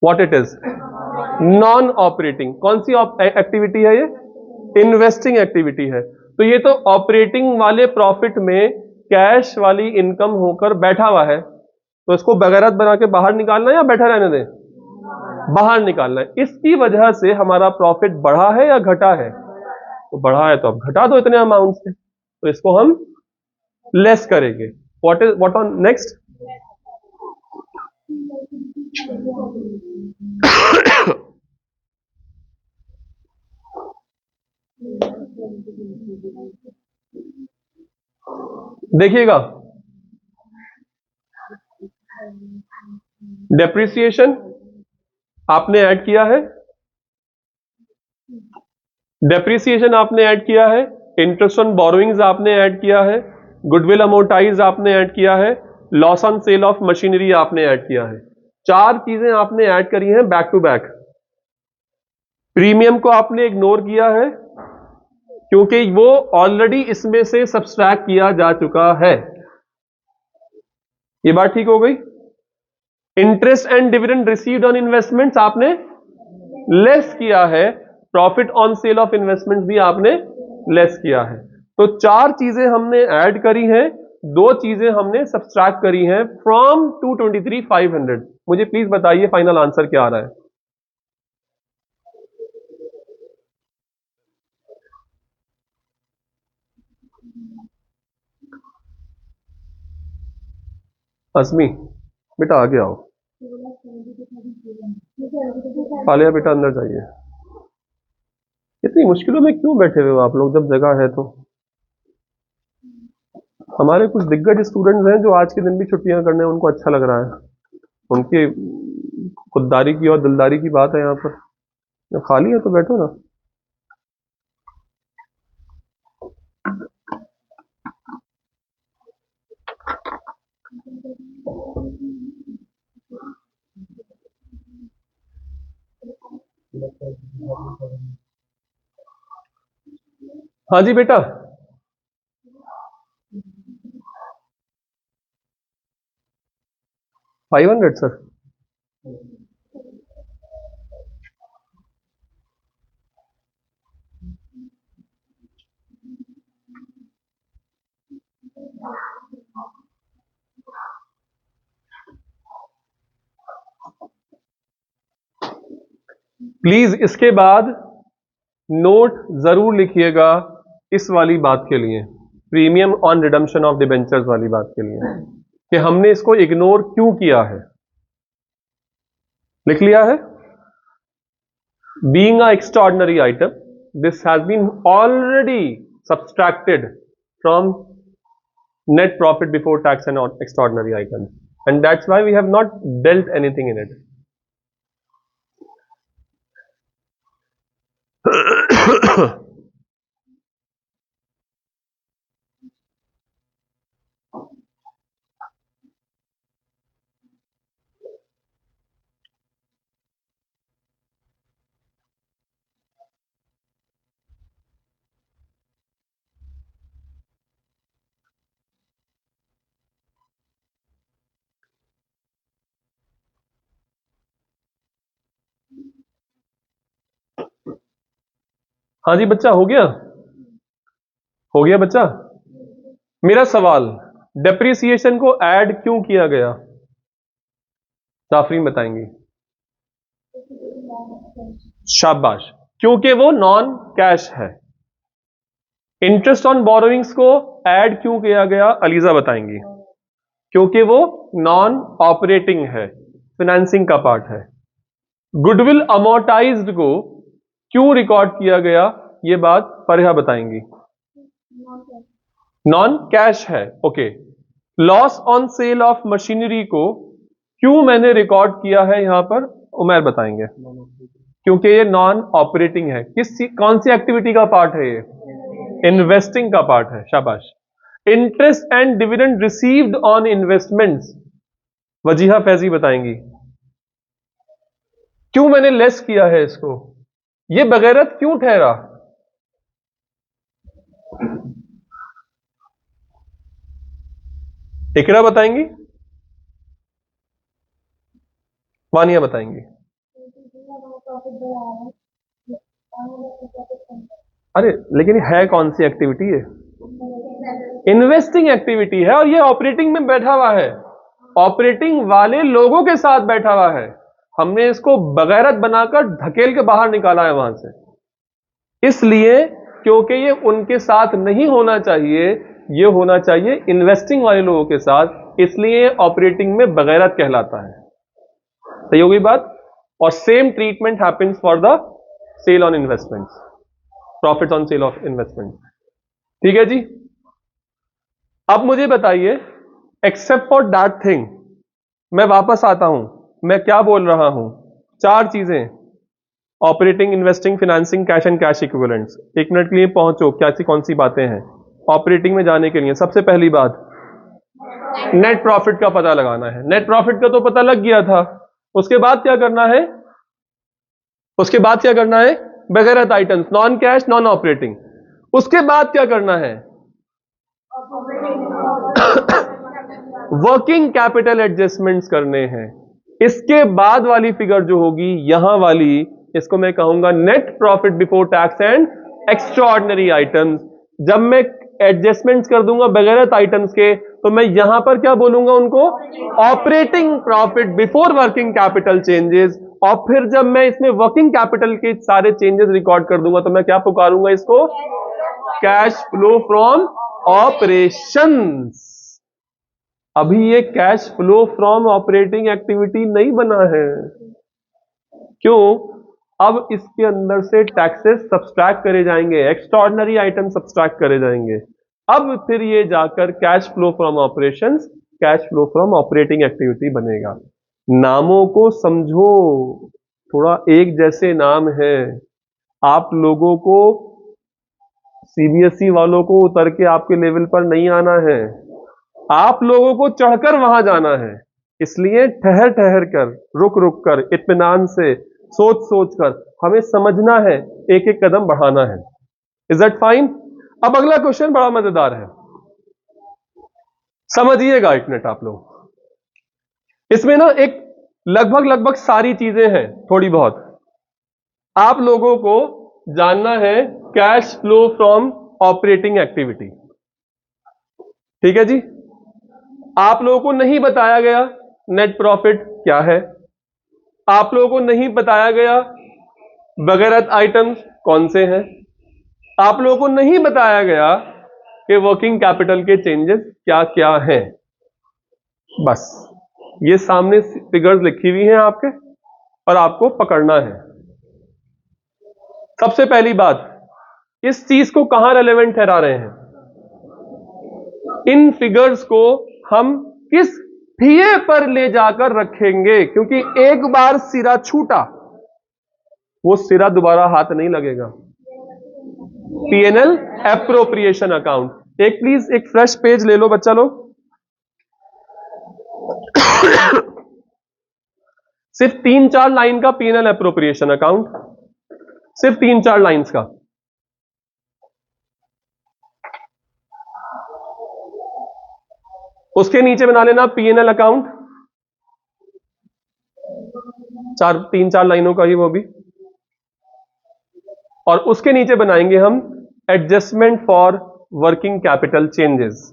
What it is? Non operating. कौन सी एक्टिविटी है ये? इन्वेस्टिंग एक्टिविटी है। तो ये तो ऑपरेटिंग वाले प्रॉफिट में कैश वाली इनकम होकर बैठा हुआ है, तो इसको बगैरत बना के बाहर निकालना है या बैठा रहने दें? बाहर निकालना है। इसकी वजह से हमारा प्रॉफिट बढ़ा है या घटा है? तो बढ़ा है, तो अब घटा दो इतने अमाउंट से, तो इसको हम लेस करेंगे। What on next? देखिएगा, डेप्रिसिएशन आपने ऐड किया है, डेप्रिसिएशन आपने ऐड किया है, इंटरेस्ट ऑन बोरोइंग्स आपने ऐड किया है, गुडविल अमोर्टाइज आपने ऐड किया है, loss on sale of machinery आपने ऐड किया है। चार चीजें आपने ऐड करी हैं बैक टू बैक। प्रीमियम को आपने इग्नोर किया है क्योंकि वो ऑलरेडी इसमें से सब्सट्रैक्ट किया जा चुका है। ये बात ठीक हो गई। Interest and dividend received on investments आपने लेस किया है, profit on sale of investment भी आपने लेस किया है। तो चार चीजें हमने ऐड करी हैं, दो चीजें हमने सब्सट्रैक्ट करी हैं फ्रॉम 223,500। मुझे प्लीज बताइए फाइनल आंसर क्या आ रहा है? असमी बेटा आगे आओ, आलिया बेटा अंदर जाइए। इतनी मुश्किलों में क्यों बैठे हुए हो आप लोग जब जगह है तो? हमारे कुछ दिग्गज स्टूडेंट्स हैं जो आज के दिन भी छुट्टियां करने उनको अच्छा लग रहा है, उनकी खुददारी की और दिलदारी की बात है यहाँ पर। जब खाली है तो बैठो ना। हाँ जी बेटा, 500 सर। प्लीज इसके बाद नोट जरूर लिखिएगा इस वाली बात के लिए, premium on redemption of debentures वाली बात के लिए, कि हमने इसको इग्नोर क्यों किया है। लिख लिया है? Being a extraordinary item, this has been already subtracted from net profit before tax and extraordinary items, and that's why we have not dealt anything in it. हाँ जी बच्चा, हो गया? हो गया बच्चा? मेरा सवाल, डेप्रिसिएशन को ऐड क्यों किया गया? जाफरीन बताएंगी। शाबाश, क्योंकि वो नॉन कैश है। इंटरेस्ट ऑन बोरोइंग्स को ऐड क्यों किया गया? अलीजा बताएंगी। क्योंकि वो नॉन ऑपरेटिंग है, फाइनेंसिंग का पार्ट है। गुडविल अमोर्टाइज्ड को क्यों रिकॉर्ड किया गया? ये बात फरहा बताएंगी। नॉन कैश है, okay. Loss on sale of machinery को क्यों मैंने रिकॉर्ड किया है यहां पर? उमर बताएंगे। क्योंकि ये नॉन ऑपरेटिंग है। कौन सी एक्टिविटी का पार्ट है ये? इन्वेस्टिंग का पार्ट है। शाबाश। Interest and dividend received on investments, Wajiha Faizi बताएंगी। क्यों मैंने लेस किया है इसको? ये बगैरत क्यों ठहरा? इकरा बताएंगी, वानिया बताएंगी। अरे लेकिन है कौन सी एक्टिविटी है? इन्वेस्टिंग एक्टिविटी है, और ये ऑपरेटिंग में बैठा हुआ है, ऑपरेटिंग वाले लोगों के साथ बैठा हुआ है। हमने इसको बगैरत बनाकर धकेल के बाहर निकाला है वहां से, इसलिए क्योंकि ये उनके साथ नहीं होना चाहिए, ये होना चाहिए इन्वेस्टिंग वाले लोगों के साथ, इसलिए ऑपरेटिंग में बगैरत कहलाता है। सही हो गई बात? और same treatment happens for the sale on investments, profit on sale of investment. ठीक है जी। अब मुझे बताइए, एक्सेप्ट फॉर दैट थिंग, मैं वापस आता हूं, मैं क्या बोल रहा हूं? चार चीजें, operating, investing, financing, cash and cash equivalents. एक मिनट के लिए पहुंचो, क्या सी कौन सी बातें हैं ऑपरेटिंग में जाने के लिए? सबसे पहली बात, नेट प्रॉफिट का पता लगाना है। नेट प्रॉफिट का तो पता लग गया था, उसके बाद क्या करना है? उसके बाद क्या करना है? बगैरत items, non cash, non operating. उसके बाद क्या करना है? वर्किंग कैपिटल एडजस्टमेंट्स करने हैं। इसके बाद वाली फिगर जो होगी यहां वाली, इसको मैं कहूंगा net profit before tax and extraordinary items. जब मैं एडजस्टमेंट्स कर दूंगा बगैरत आइटम्स के, तो मैं यहां पर क्या बोलूंगा उनको? Operating profit before working capital changes. और फिर जब मैं इसमें वर्किंग कैपिटल के सारे चेंजेस रिकॉर्ड कर दूंगा, तो मैं क्या पुकारूंगा इसको? Cash flow from operations. अभी ये cash flow from operating activity नहीं बना है। क्यों? अब इसके अंदर से टैक्सेस सब्सट्रैक्ट करे जाएंगे, एक्स्ट्राऑर्डिनरी आइटम सब्सट्रैक्ट करे जाएंगे। अब फिर ये जाकर cash flow from operations, cash flow from operating activity बनेगा। नामों को समझो, थोड़ा एक जैसे नाम है। आप लोगों को, सीबीएसई वालों को उतर के आपके लेवल पर नहीं आना है, आप लोगों को चढ़कर वहां जाना है। इसलिए ठहर ठहर कर, रुक रुक कर, इत्मीनान से, सोच सोच कर हमें समझना है, एक एक कदम बढ़ाना है। Is that fine? अब अगला क्वेश्चन बड़ा मजेदार है, समझिएगा एक मिनट आप लोग। इसमें ना एक लगभग सारी चीजें हैं, थोड़ी बहुत आप लोगों को जानना है। Cash flow from operating activity, ठीक है जी। आप लोगों को नहीं बताया गया नेट प्रॉफिट क्या है, आप लोगों को नहीं बताया गया बगैरत आइटम्स कौन से हैं? आप लोगों को नहीं बताया गया कि वर्किंग कैपिटल के चेंजेस क्या क्या हैं। बस ये सामने फिगर्स लिखी हुई हैं आपके और आपको पकड़ना है। सबसे पहली बात, इस चीज को कहां रेलेवेंट ठहरा रहे हैं? इन फिगर्स को हम किस फीए पर ले जाकर रखेंगे, क्योंकि एक बार सिरा छूटा वो सिरा दोबारा हाथ नहीं लगेगा। PNL appropriation account. एक प्लीज एक फ्रेश पेज ले लो बच्चा लोग। सिर्फ 3-4 लाइन का पीएनएल एप्रोप्रिएशन अकाउंट, सिर्फ 3-4 लाइंस का। उसके नीचे बना लेना पीएनएल अकाउंट, 3-4 लाइनों का ही वो भी। और उसके नीचे बनाएंगे हम adjustment for working capital changes.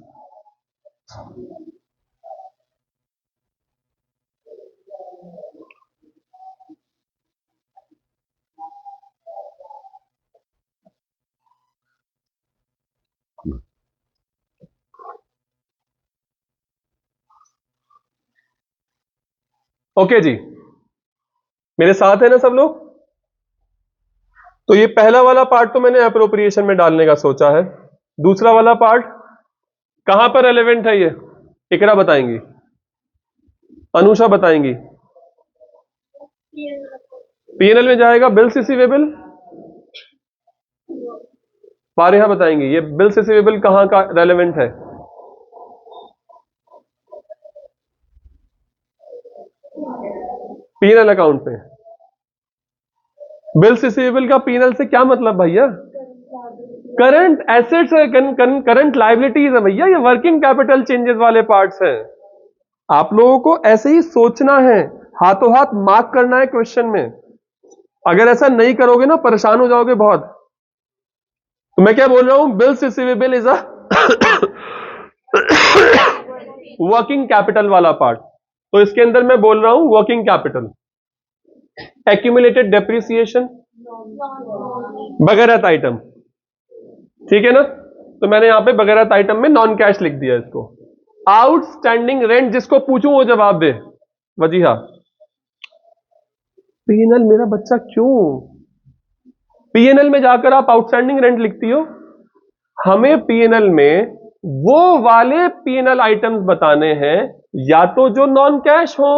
Okay जी, मेरे साथ है ना सब लोग? तो ये पहला वाला पार्ट तो मैंने एप्रोप्रिएशन में डालने का सोचा है। दूसरा वाला पार्ट कहां पर रेलेवेंट है? ये इकरा बताएंगी, अनुषा बताएंगी। पीएनएल में जाएगा बिल्स रिसीवेबल। फारिहा बताएंगी ये बिल्स रिसीवेबल कहां का रेलेवेंट है? पीएनएल अकाउंट में। बिल्स रिसीवेबल का पीएनएल से क्या मतलब भैया? करंट एसेट्स है, करंट लायबिलिटीज है भैया, ये वर्किंग कैपिटल चेंजेस वाले पार्ट्स हैं। आप लोगों को ऐसे ही सोचना है, हाथों हाथ मार्क करना है क्वेश्चन में। अगर ऐसा नहीं करोगे ना परेशान हो जाओगे बहुत। तो मैं क्या बोल रहा हूं, bills receivable is a working capital वाला पार्ट। तो इसके अंदर मैं बोल रहा हूं वर्किंग कैपिटल। एक्यूमुलेटेड डेप्रिसिएशन बगैरत आइटम, ठीक है ना? तो मैंने यहां पे बगैरत आइटम में नॉन कैश लिख दिया इसको। आउटस्टैंडिंग रेंट, जिसको पूछूं वो जवाब दे। वजीहा, पीएनएल मेरा बच्चा क्यों? पीएनएल में जाकर आप आउटस्टैंडिंग रेंट लिखती हो। हमें पीएनएल में वो वाले पीएनएल आइटम्स बताने हैं या तो जो नॉन कैश हो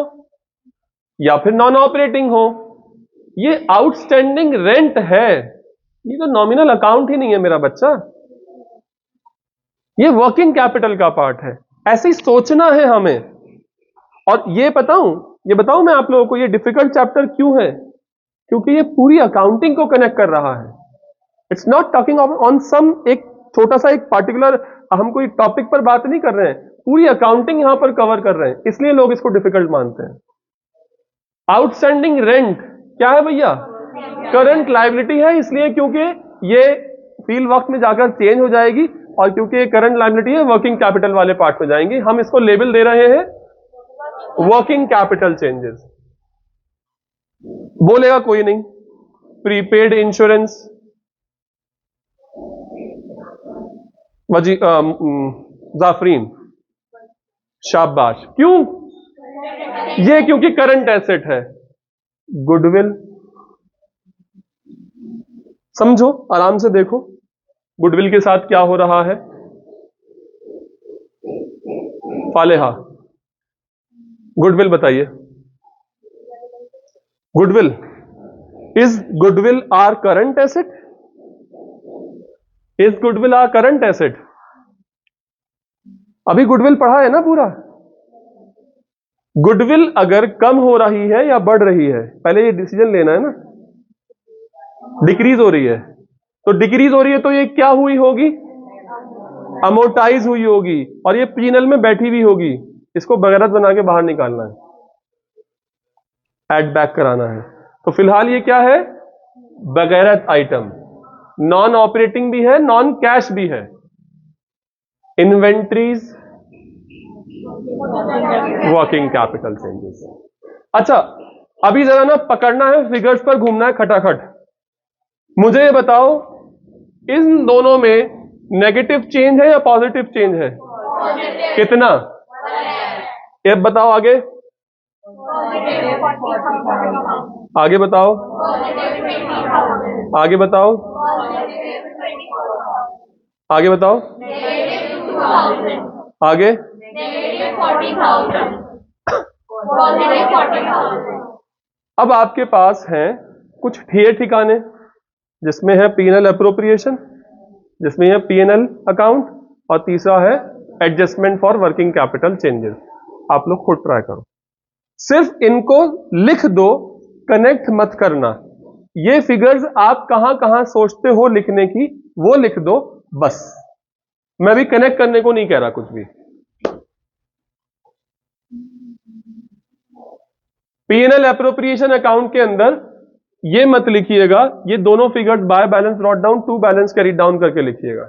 या फिर नॉन ऑपरेटिंग हो। ये आउटस्टैंडिंग रेंट है, ये तो नॉमिनल अकाउंट ही नहीं है मेरा बच्चा, ये वर्किंग कैपिटल का पार्ट है। ऐसे ही सोचना है हमें। और ये बताऊं मैं आप लोगों को, ये डिफिकल्ट चैप्टर क्यों है? क्योंकि ये पूरी अकाउंटिंग को कनेक्ट कर रहा है। It's not talking on some एक छोटा सा एक पार्टिकुलर, हम कोई टॉपिक पर बात नहीं कर रहे हैं, पूरी अकाउंटिंग यहां पर कवर कर रहे हैं, इसलिए लोग इसको डिफिकल्ट मानते हैं। आउटस्टैंडिंग रेंट क्या है भैया? करंट लायबिलिटी है, इसलिए क्योंकि ये फील्ड वक्त में जाकर चेंज हो जाएगी और क्योंकि ये करंट लायबिलिटी है वर्किंग कैपिटल वाले पार्ट में जाएंगी। हम इसको लेबल दे रहे हैं वर्किंग कैपिटल चेंजेस। बोलेगा कोई नहीं। प्रीपेड इंश्योरेंस, जाफरीन शाबाश, क्यों? ये क्योंकि करंट एसेट है। गुडविल, समझो आराम से देखो गुडविल के साथ क्या हो रहा है। फालेहा, गुडविल बताइए। Goodwill, is goodwill or current asset? Is goodwill or current asset? अभी गुडविल पढ़ा है ना पूरा। गुडविल अगर कम हो रही है या बढ़ रही है, पहले ये डिसीजन लेना है ना। डिक्रीज हो रही है, तो डिक्रीज हो रही है तो ये क्या हुई होगी? अमोर्टाइज हुई होगी, और ये पीएनएल में बैठी हुई होगी। इसको बगैरत बना के बाहर निकालना है, ऐड बैक कराना है। तो फिलहाल ये क्या है? बगैरत आइटम, नॉन ऑपरेटिंग भी है, नॉन कैश भी है। Inventories working capital changes. अच्छा, अभी जरा ना पकड़ना है, फिगर्स पर घूमना है खटाखट। मुझे ये बताओ, इन दोनों में नेगेटिव चेंज है या पॉजिटिव चेंज है? कितना? ये बताओ आगे, आगे बताओ, आगे बताओ, आगे बताओ, आगे। अब आपके पास हैं कुछ ठिकाने जिसमें है पीएनएल अप्रोप्रिएशन, जिसमें है पीएनएल अकाउंट, और तीसरा है adjustment for working capital changes. आप लोग खुद ट्राई करो, सिर्फ इनको लिख दो, कनेक्ट मत करना। ये फिगर्स आप कहां कहां सोचते हो लिखने की वो लिख दो बस। मैं भी कनेक्ट करने को नहीं कह रहा कुछ भी। पीएनएल एप्रोप्रिएशन अकाउंट के अंदर ये मत लिखिएगा, ये दोनों figures by balance brought down to balance carried down करके लिखिएगा।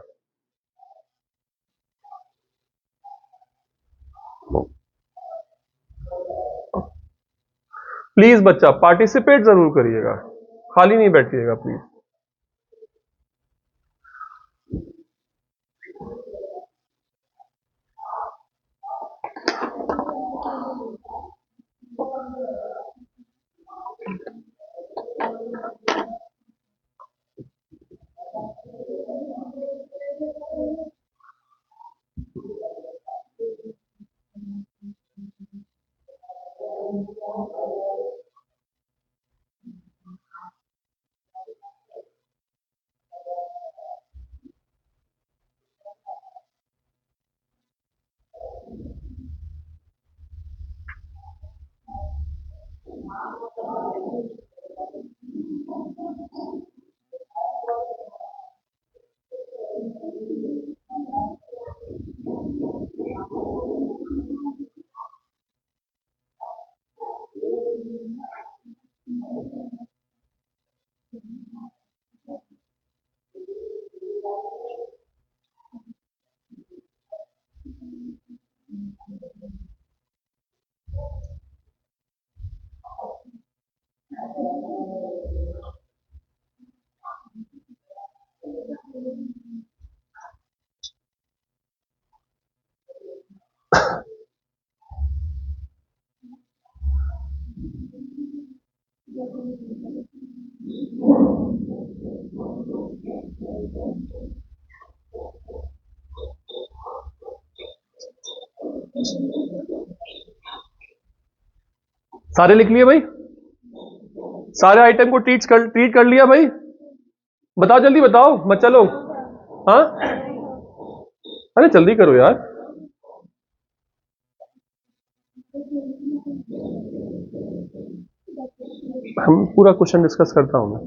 प्लीज बच्चा पार्टिसिपेट जरूर करिएगा, खाली नहीं बैठिएगा प्लीज। सारे लिख लिए भाई? सारे आइटम को ट्रीट कर लिया भाई? बताओ जल्दी बताओ, मत चलो। हाँ अरे जल्दी करो यार। हम पूरा क्वेश्चन डिस्कस करता हूं मैं।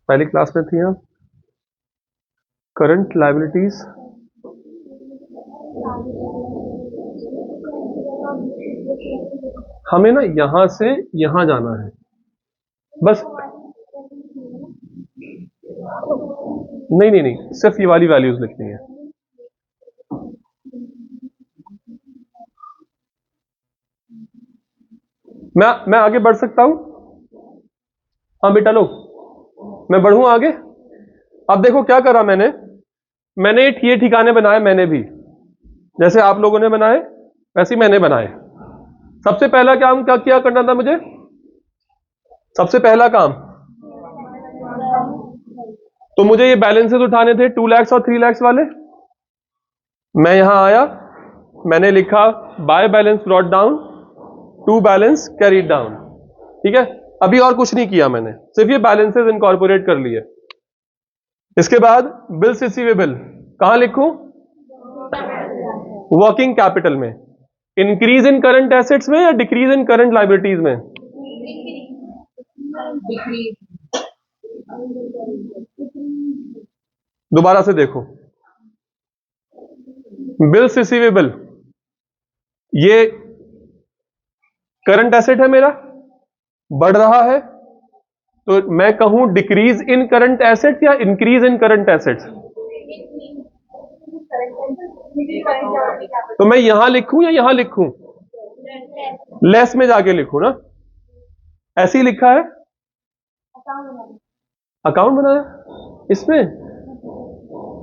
पहली क्लास में थी आप, करंट लायबिलिटीज, हमें ना यहां से यहां जाना है बस। नहीं नहीं नहीं, सिर्फ ये वाली वैल्यूज लिखनी है। मैं आगे बढ़ सकता हूं? हाँ बेटा लोग, मैं बढ़ूं आगे? अब देखो क्या करा मैंने ये ठिकाने बनाए, मैंने भी जैसे आप लोगों ने बनाए वैसे ही मैंने बनाए। सबसे पहला काम क्या करना था मुझे? सबसे पहला काम तो मुझे ये बैलेंसेस उठाने थे 2 लाख और 3 लाख वाले। मैं यहां आया, मैंने लिखा by balance brought down to balance carried down. ठीक है, अभी और कुछ नहीं किया मैंने, सिर्फ ये बैलेंसेस इनकॉर्पोरेट कर लिए। इसके बाद बिल्स रिसीवेबल कहां लिखूं? वर्किंग कैपिटल में। इंक्रीज इन करंट एसेट्स में या डिक्रीज इन करंट लायबिलिटीज में? दोबारा से देखो, बिल्स रिसीवेबल ये करंट एसेट है मेरा, बढ़ रहा है, तो मैं कहूं डिक्रीज इन करंट एसेट्स या इंक्रीज इन करंट एसेट्स? तो मैं यहां लिखूं या यहां लिखूं? लेस में जाके लिखूं ना, ऐसे ही लिखा है, अकाउंट बनाया इसमें,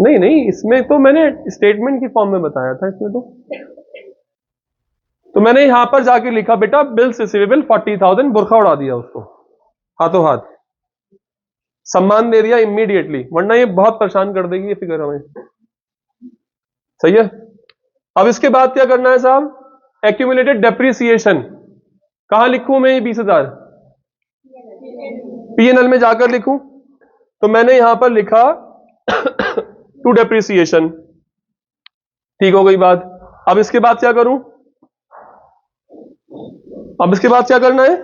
नहीं नहीं, इसमें तो मैंने स्टेटमेंट की फॉर्म में बताया था, इसमें तो मैंने यहां पर जाके लिखा बेटा बिल्स रिसीवेबल 40,000, बुरखा उड़ा दिया उसको हाथों हाथ, सम्मान दे दिया इमीडिएटली, वरना ये बहुत परेशान कर देगी ये फिगर हमें। सही है। अब इसके बाद क्या करना है साहब, एक्यूमुलेटेड डेप्रिसिएशन, कहां लिखूं मैं ये 20,000, पीएनएल में जाकर लिखूं, तो मैंने यहां पर लिखा टू डेप्रिसिएशन, ठीक हो गई बात। अब इसके बाद क्या करूं, अब इसके बाद क्या करना है,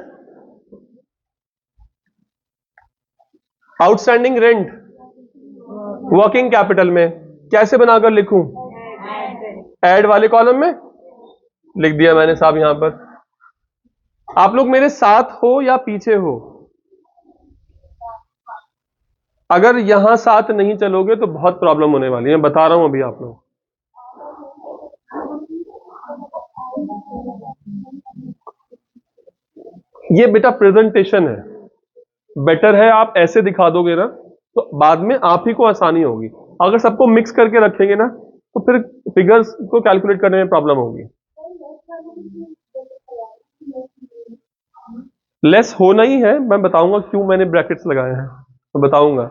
आउटस्टैंडिंग रेंट वर्किंग कैपिटल में कैसे बनाकर लिखूं, ऐड वाले कॉलम में लिख दिया मैंने साहब यहां पर। आप लोग मेरे साथ हो या पीछे हो, अगर यहां साथ नहीं चलोगे तो बहुत प्रॉब्लम होने वाली है, मैं बता रहा हूं अभी आप लोग। ये बेटा प्रेजेंटेशन है, बेटर है आप ऐसे दिखा दोगे ना तो बाद में आप ही को आसानी होगी, अगर सबको मिक्स करके रखेंगे ना तो फिर फिगर्स को कैलकुलेट करने में प्रॉब्लम होगी। लेस होना ही है, मैं बताऊंगा क्यों मैंने ब्रैकेट्स लगाए हैं, मैं बताऊंगा।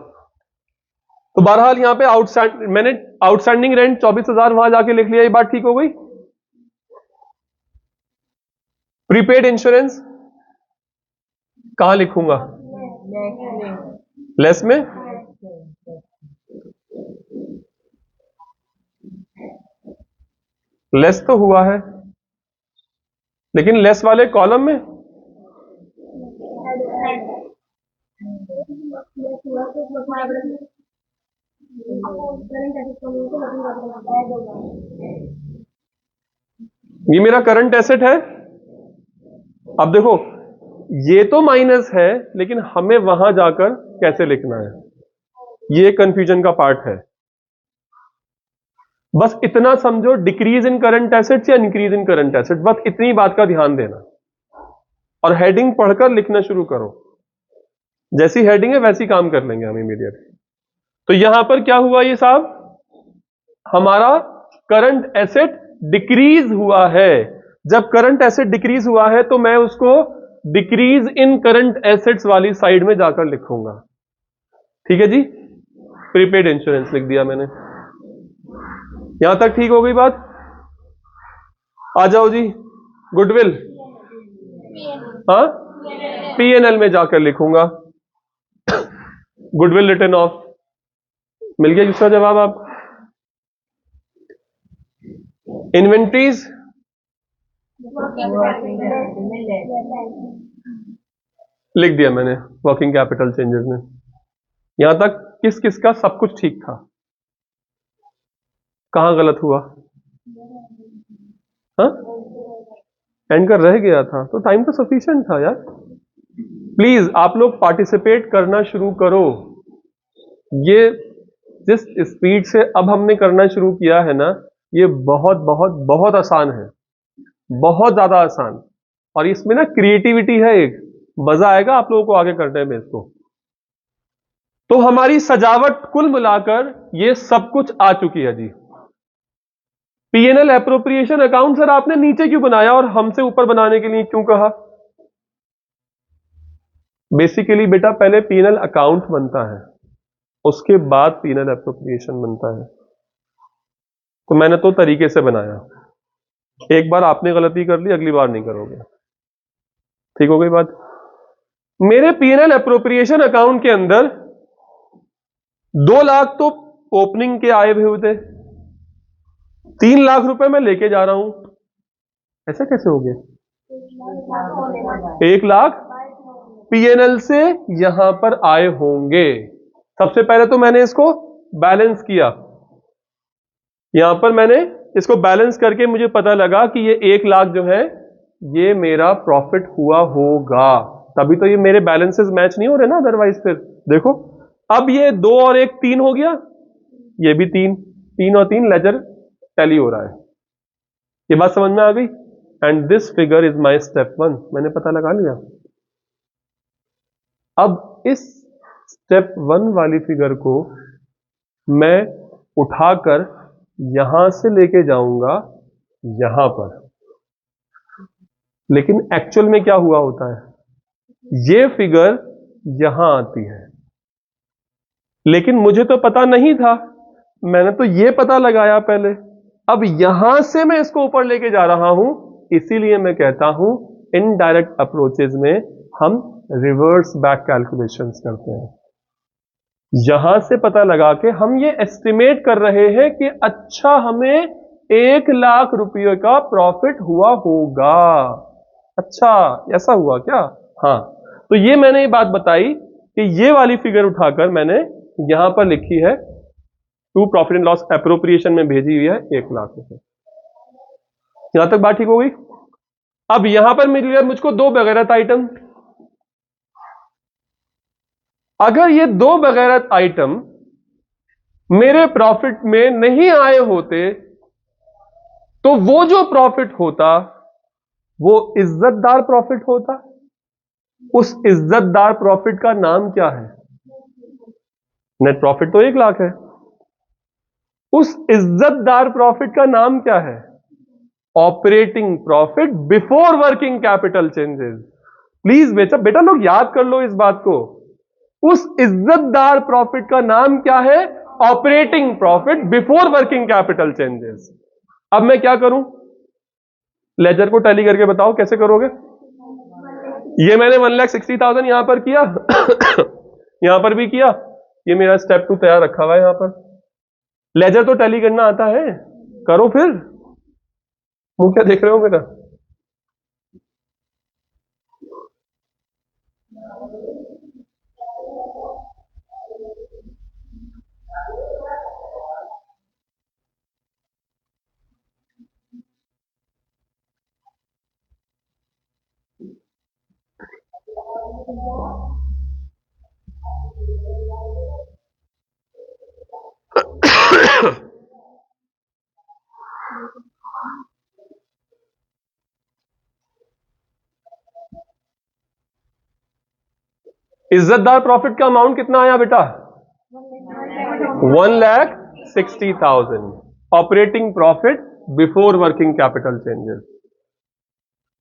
तो बहरहाल यहां पे मैंने आउटस्टैंडिंग रेंट 24,000 वहां जाके लिख लिया, ये बात ठीक हो गई। प्रीपेड इंश्योरेंस कहां लिखूंगा, लेस में, लेस तो हुआ है लेकिन लेस वाले कॉलम में, ये मेरा करंट एसेट है। अब देखो ये तो माइनस है लेकिन हमें वहां जाकर कैसे लिखना है, ये कंफ्यूजन का पार्ट है। बस इतना समझो, डिक्रीज इन करंट एसेट्स या इंक्रीज इन करंट एसेट्स, बस इतनी बात का ध्यान देना और हेडिंग पढ़कर लिखना शुरू करो, जैसी हेडिंग है वैसी काम कर लेंगे हम इमीडिएट। तो यहां पर क्या हुआ ये साहब, हमारा करंट एसेट डिक्रीज हुआ है। जब करंट एसेट डिक्रीज हुआ है तो मैं उसको डिक्रीज इन करंट एसेट्स वाली साइड में जाकर लिखूंगा, ठीक है जी। प्रीपेड इंश्योरेंस लिख दिया मैंने, यहां तक ठीक हो गई बात। आ जाओ जी, गुडविल, हाँ पीएनएल में जाकर लिखूंगा, गुडविल रिटर्न ऑफ, मिल गया दूसरा जवाब आप। इन्वेंट्रीज लिख दिया मैंने वर्किंग कैपिटल चेंजेस में। यहां तक किस किस का सब कुछ ठीक था, कहां गलत हुआ, हाँ एंड कर रह गया था, तो टाइम तो सफिशिएंट था यार। प्लीज आप लोग पार्टिसिपेट करना शुरू करो, ये जिस स्पीड से अब हमने करना शुरू किया है ना, ये बहुत बहुत बहुत आसान है, बहुत ज्यादा आसान, और इसमें ना क्रिएटिविटी है, एक मजा आएगा आप लोगों को आगे करने में इसको। तो हमारी सजावट कुल मिलाकर ये सब कुछ आ चुकी है जी। पीएनएल एप्रोप्रिएशन अकाउंट सर आपने नीचे क्यों बनाया और हमसे ऊपर बनाने के लिए क्यों कहा, बेसिकली बेटा पहले पीएनएल अकाउंट बनता है उसके बाद पीएनएल एप्रोप्रिएशन बनता है, तो मैंने तो तरीके से बनाया, एक बार आपने गलती कर ली अगली बार नहीं करोगे, ठीक हो गई बात। मेरे पीएनएल एप्रोप्रिएशन अकाउंट के अंदर 2 लाख तो ओपनिंग के आए हुए थे, 3 लाख रुपए मैं लेके जा रहा हूं, ऐसा कैसे हो गया, 1 लाख पीएनएल से यहां पर आए होंगे। सबसे पहले तो मैंने इसको बैलेंस किया, यहां पर मैंने इसको बैलेंस करके मुझे पता लगा कि ये 1 लाख जो है ये मेरा प्रॉफिट हुआ होगा, तभी तो ये मेरे बैलेंसेस मैच नहीं हो रहे ना, अदरवाइज फिर देखो अब ये 2 और 1 3 हो गया, ये भी 3 3 और 3 लेजर टैली हो रहा है, ये बात समझ में आ गई। And this figure is my step 1। मैंने पता लगा लिया। अब इस स्टेप 1 वाली फिगर को मैं उठाकर यहां से लेके जाऊंगा यहां पर, लेकिन एक्चुअल में क्या हुआ होता है, ये फिगर यहां आती है, लेकिन मुझे तो पता नहीं था, मैंने तो ये पता लगाया पहले। अब यहां से मैं इसको ऊपर लेके जा रहा हूं, इसीलिए मैं कहता हूं इनडायरेक्ट अप्रोचेज में हम रिवर्स बैक कैलकुलेशंस करते हैं। यहां से पता लगा के हम ये एस्टिमेट कर रहे हैं कि अच्छा हमें 1,00,000 रुपये का प्रॉफिट हुआ होगा। अच्छा ऐसा हुआ क्या? हाँ, तो ये मैंने ये बात बताई कि ये वाली फिगर उठाकर मैंने यहां पर लिखी है, to profit and loss appropriation में भेजी हुई है 1,00,000 रुपए। यहां तक बात ठीक हो गई। अब यहां पर मिल गया मुझको 2 बगैरत आइटम। अगर ये 2 बगैरत आइटम मेरे प्रॉफिट में नहीं आए होते तो वो जो प्रॉफिट होता वो इज्जतदार प्रॉफिट होता। उस इज्जतदार प्रॉफिट का नाम क्या है? नेट प्रॉफिट तो 1,00,000 है। उस इज्जतदार प्रॉफिट का नाम क्या है? Operating profit before working capital changes. Please बेटा लोग याद कर लो इस बात को। उस इज्जतदार प्रॉफिट का नाम क्या है? Operating profit before working capital changes. अब मैं क्या करूं? लेजर को टैली करके बताओ कैसे करोगे। ये मैंने 1,60,000 यहां पर किया यहां पर भी किया, ये मेरा स्टेप 2 तैयार रखा हुआ है यहां पर। लेजर तो टैली करना आता है, करो फिर। मुंह क्या देख रहे हो मेरा? इज्जतदार प्रॉफिट का अमाउंट कितना आया बेटा? 1,60,000। Operating profit before working capital changes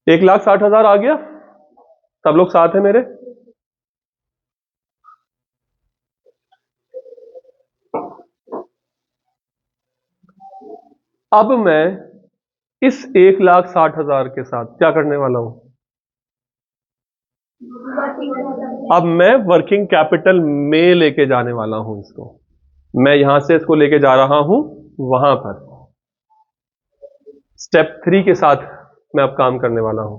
1,60,000 आ गया। सब लोग साथ हैं मेरे? अब मैं इस 1,60,000 के साथ क्या करने वाला हूं? अब मैं वर्किंग कैपिटल में लेके जाने वाला हूं इसको। मैं यहां से इसको लेके जा रहा हूं वहां पर। स्टेप 3 के साथ मैं अब काम करने वाला हूं।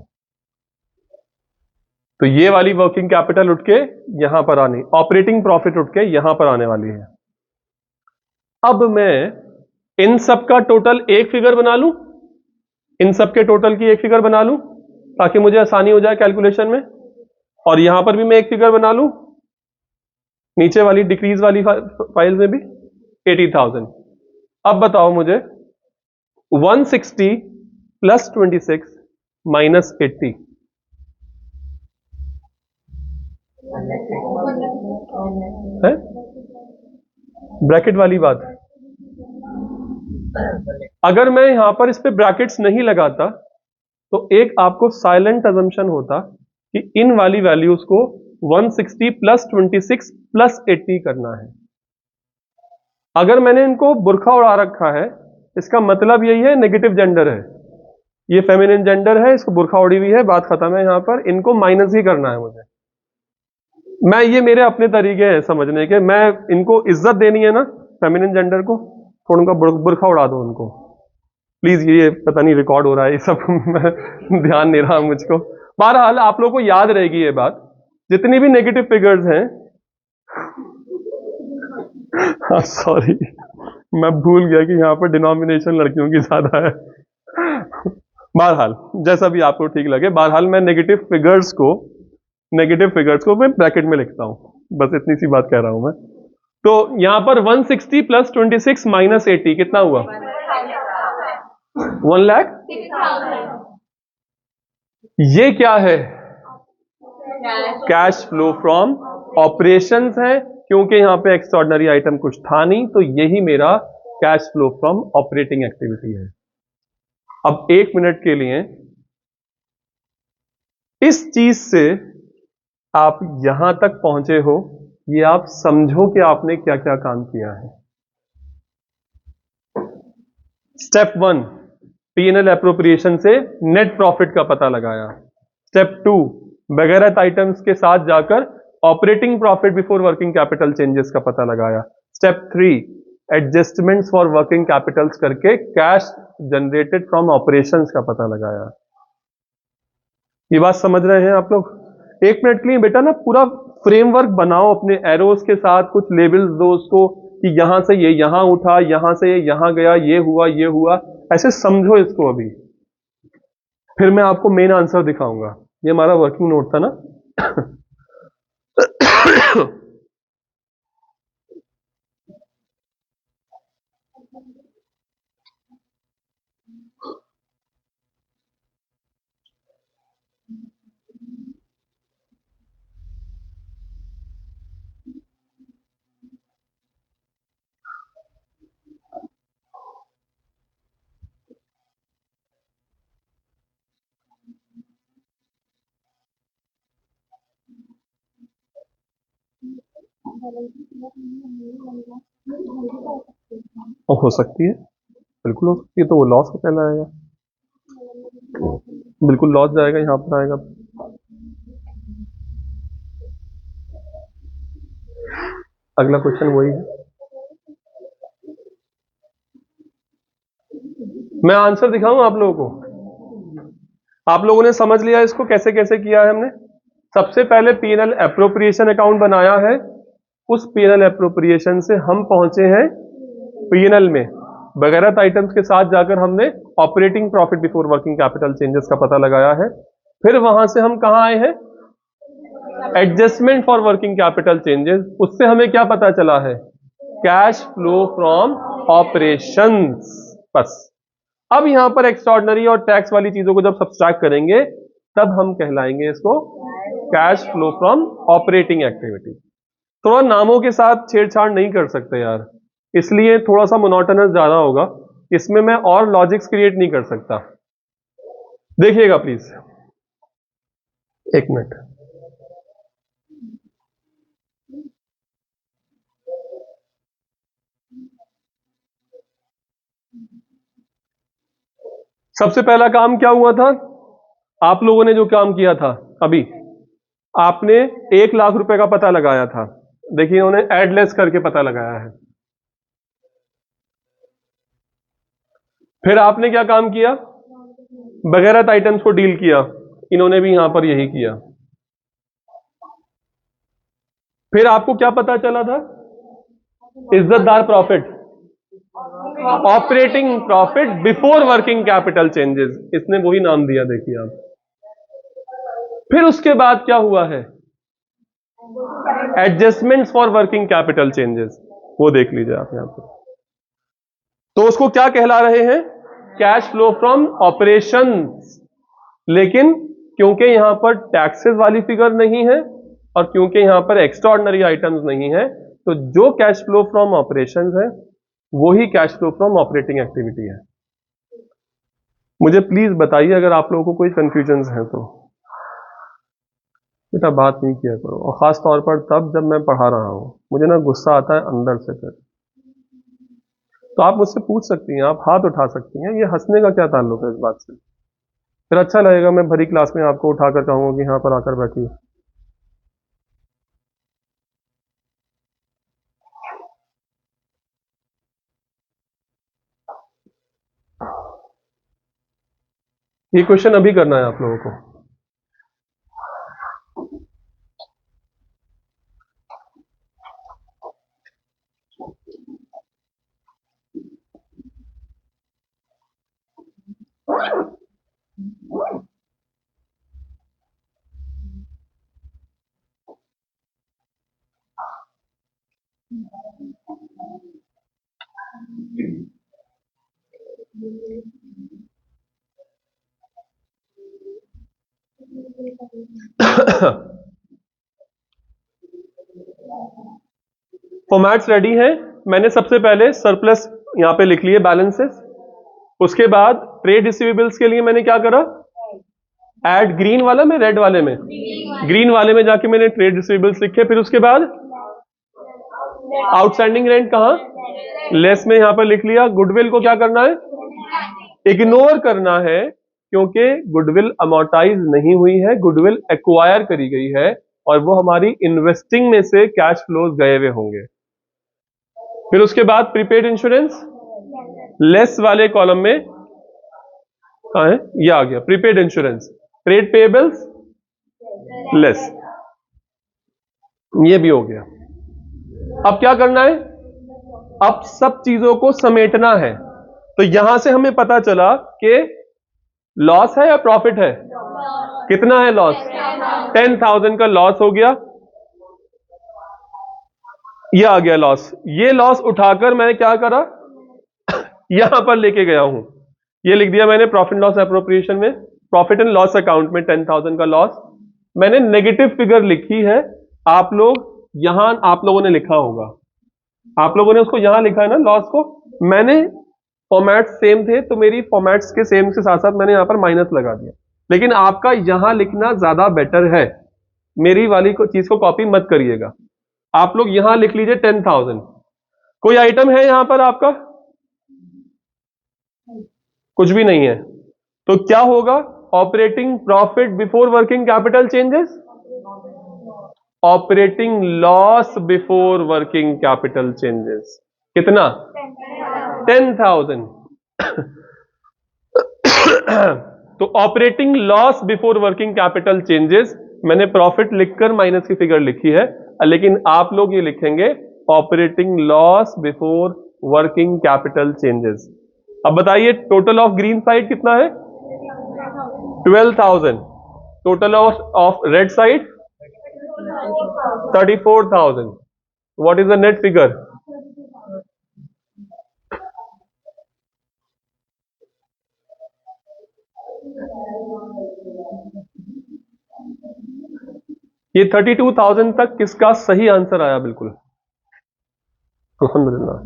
तो ये वाली वर्किंग कैपिटल उठ के यहां पर आनी, ऑपरेटिंग प्रॉफिट उठ के यहां पर आने वाली है। अब मैं इन सब का टोटल एक फिगर बना लूं, इन सब के टोटल की एक फिगर बना लूं ताकि मुझे आसानी हो जाए कैलकुलेशन में। और यहां पर भी मैं एक फिगर बना लूं, नीचे वाली डिक्रीज वाली फाइल में भी 80,000। अब बताओ मुझे 160 प्लस 26 माइनस 80 है? ब्रैकेट वाली बात। अगर मैं यहां पर इस पे ब्रैकेट्स नहीं लगाता तो एक आपको साइलेंट अजम्पशन होता कि इन वाली वैल्यूज को 160 प्लस 26 प्लस 80 करना है। अगर मैंने इनको बुरखा उड़ा रखा है, इसका मतलब यही है नेगेटिव जेंडर है, ये फेमिनिन जेंडर है, इसको बुरखा उड़ी हुई है, बात खत्म है। यहां पर इनको माइनस ही करना है मुझे। मैं ये मेरे अपने तरीके हैं समझने के, मैं इनको इज्जत देनी है ना फेमिनिन जेंडर को, तो उनका बुरखा उड़ा दो उनको प्लीज। ये पता नहीं रिकॉर्ड हो रहा है ये सब मैं ध्यान नहीं रहा मुझको। बहरहाल आप लोगों को याद रहेगी ये बात, जितनी भी नेगेटिव फिगर्स हैं सॉरी मैं भूल गया कि यहां पर डिनोमिनेशन लड़कियों की ज्यादा है। बहरहाल जैसा भी आपको ठीक लगे, बहरहाल मैं नेगेटिव फिगर्स को मैं ब्रैकेट में लिखता हूं, बस इतनी सी बात कह रहा हूं मैं। तो यहां पर 160 प्लस 26 माइनस 80 कितना हुआ? 1,06,000। ये क्या है? कैश फ्लो फ्रॉम ऑपरेशंस है, क्योंकि यहां पे एक्स्ट्राऑर्डिनरी आइटम कुछ था नहीं, तो यही मेरा cash flow from operating activity है। अब 1 मिनट के लिए इस चीज से आप यहां तक पहुंचे हो, ये आप समझो कि आपने क्या क्या काम किया है। स्टेप 1, P&L एप्रोप्रिएशन से नेट प्रॉफिट का पता लगाया। स्टेप 2, बगैरत आइटम्स के साथ जाकर operating profit before working capital changes का पता लगाया। Step 3, adjustments for working Capitals करके कैश जनरेटेड फ्रॉम ऑपरेशंस का पता लगाया। ये बात समझ रहे हैं आप लोग? 1 मिनट के लिए बेटा ना पूरा फ्रेमवर्क बनाओ, अपने एरोस के साथ कुछ लेबल्स दो उसको, कि यहां से ये यहां उठा, यहां से ये यहां गया, ये हुआ ये हुआ, ऐसे समझो इसको अभी। फिर मैं आपको मेन आंसर दिखाऊंगा। ये हमारा वर्किंग नोट था ना। और हो सकती है, बिल्कुल हो सकती है, तो वो लॉस का कहलाएगा, बिल्कुल लॉस जाएगा, यहां पर आएगा। अगला क्वेश्चन वही है। मैं आंसर दिखाऊं आप लोगों को? आप लोगों ने समझ लिया इसको कैसे कैसे किया है हमने? सबसे पहले P&L एप्रोप्रिएशन अकाउंट बनाया है, उस P&L एप्रोप्रिएशन से हम पहुंचे हैं P&L में, बगैरत आइटम्स के साथ जाकर हमने operating profit before working capital changes का पता लगाया है। फिर वहां से हम कहां आए हैं? Adjustment for working capital changes, उससे हमें क्या पता चला है? Cash flow from operations. बस अब यहां पर एक्स्ट्राऑर्डिनरी और टैक्स वाली चीजों को जब सब्सट्रैक्ट करेंगे, तब हम कहलाएंगे इसको cash flow from operating activity. थोड़ा नामों के साथ छेड़छाड़ नहीं कर सकते यार, इसलिए थोड़ा सा मोनोटोनस ज्यादा होगा, इसमें मैं और लॉजिक्स क्रिएट नहीं कर सकता। देखिएगा प्लीज 1 मिनट। सबसे पहला काम क्या हुआ था? आप लोगों ने जो काम किया था अभी, आपने 1 लाख रुपए का पता लगाया था। देखिए इन्होंने एडलेस करके पता लगाया है। फिर आपने क्या काम किया? बगैरत आइटम्स को डील किया, इन्होंने भी यहां पर यही किया। फिर आपको क्या पता चला था? इज्जतदार profit, operating profit before working capital changes, इसने वही नाम दिया, देखिए आप। फिर उसके बाद क्या हुआ है? Adjustments for working capital changes, वो देख लीजिए आप यहां पर। तो उसको क्या कहला रहे हैं? Cash flow from operations. लेकिन क्योंकि यहां पर टैक्सेस वाली फिगर नहीं है और क्योंकि यहां पर एक्स्ट्राऑर्डिनरी आइटम्स नहीं है, तो जो कैश फ्लो फ्रॉम ऑपरेशंस है वही cash flow from operating activity है। मुझे प्लीज बताइए अगर आप लोगों को कोई कंफ्यूजन है तो। बेटा बात नहीं किया करो, और खास तौर पर तब जब मैं पढ़ा रहा हूं, मुझे ना गुस्सा आता है अंदर से। फिर तो आप मुझसे पूछ सकती हैं, आप हाथ उठा सकती हैं, ये हंसने का क्या ताल्लुक है इस बात से? फिर अच्छा लगेगा मैं भरी क्लास में आपको उठाकर कहूंगा कि यहाँ पर आकर बैठिए। ये क्वेश्चन अभी करना है आप लोगों को। फॉर्मेट्स रेडी हैं। मैंने सबसे पहले सरप्लस यहां पे लिख लिए बैलेंसेस। उसके बाद ट्रेड रिसीवेबल्स के लिए मैंने क्या करा, ऐड ग्रीन वाला में रेड वाले में, ग्रीन वाले में जाके मैंने ट्रेड रिसीवेबल्स लिखे। फिर उसके बाद आउटस्टैंडिंग रेंट कहां, लेस में यहां पर लिख लिया। गुडविल को क्या करना है, इग्नोर करना है, क्योंकि गुडविल अमोर्टाइज नहीं हुई है, गुडविल एक्वायर करी गई है और वो हमारी इन्वेस्टिंग में से कैश फ्लोज गए हुए होंगे। फिर उसके बाद प्रीपेड इंश्योरेंस लेस वाले कॉलम में कहां है, ये आ गया prepaid insurance. Trade payables less, ये भी हो गया। अब क्या करना है, अब सब चीजों को समेटना है। तो यहां से हमें पता चला कि लॉस है या प्रॉफिट है, कितना है लॉस, 10,000 का लॉस हो गया, ये आ गया लॉस। ये लॉस उठाकर मैंने क्या करा, यहां पर लेके गया हूं, ये लिख दिया मैंने प्रॉफिट लॉस एप्रोप्रिएशन में, प्रॉफिट एंड लॉस अकाउंट में 10,000 का लॉस। मैंने नेगेटिव फिगर लिखी है, आप लोग यहां आप लोगों ने लिखा होगा, आप लोगों ने उसको यहां लिखा है ना लॉस को। मैंने फॉर्मेट सेम थे तो मेरी फॉर्मेट्स के सेम के साथ साथ मैंने यहां पर माइनस लगा दिया, लेकिन आपका यहां लिखना ज्यादा बेटर है। मेरी वाली को चीज को कॉपी मत करिएगा, आप लोग यहां लिख लीजिए 10,000। कोई आइटम है यहां पर आपका, कुछ भी नहीं है, तो क्या होगा, operating profit before working capital changes, operating loss before working capital changes, कितना 10,000। तो operating loss before working capital changes, मैंने प्रॉफिट लिखकर माइनस की फिगर लिखी है, लेकिन आप लोग ये लिखेंगे operating loss before working capital changes. अब बताइए टोटल ऑफ ग्रीन साइड कितना है, 12,000। Total of red side 34,000। What is the net figure, ये 32,000 तक किसका सही आंसर आया, बिल्कुल अल्हम्दुलिल्लाह।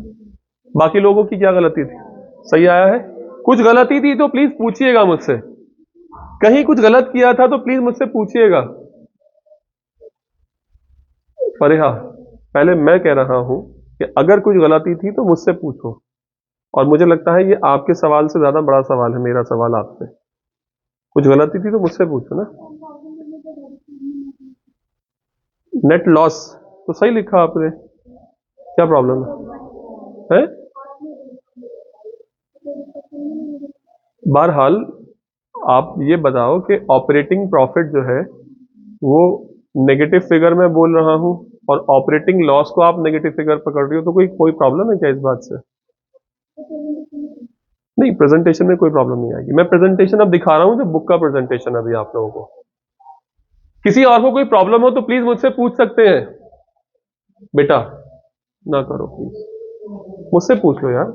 बाकी लोगों की क्या गलती थी, सही आया है। कुछ गलती थी तो प्लीज पूछिएगा मुझसे, कहीं कुछ गलत किया था तो प्लीज मुझसे पूछिएगा। फरेहा, पहले मैं कह रहा हूं कि अगर कुछ गलती थी तो मुझसे पूछो, और मुझे लगता है ये आपके सवाल से ज्यादा बड़ा सवाल है मेरा सवाल आपसे। कुछ गलती थी तो मुझसे पूछो ना। नेट लॉस तो सही लिखा आपने, क्या प्रॉब्लम है? बहरहाल आप ये बताओ कि ऑपरेटिंग प्रॉफिट जो है वो नेगेटिव फिगर में बोल रहा हूं और ऑपरेटिंग लॉस को आप नेगेटिव फिगर पकड़ रही हो, तो कोई प्रॉब्लम है क्या इस बात से? नहीं, प्रेजेंटेशन में कोई प्रॉब्लम नहीं आएगी। मैं प्रेजेंटेशन अब दिखा रहा हूं, जो बुक का प्रेजेंटेशन अभी आप लोगों को। किसी और को कोई प्रॉब्लम हो तो प्लीज मुझसे पूछ सकते हैं। बेटा ना करो प्लीज, मुझसे पूछ लो यार।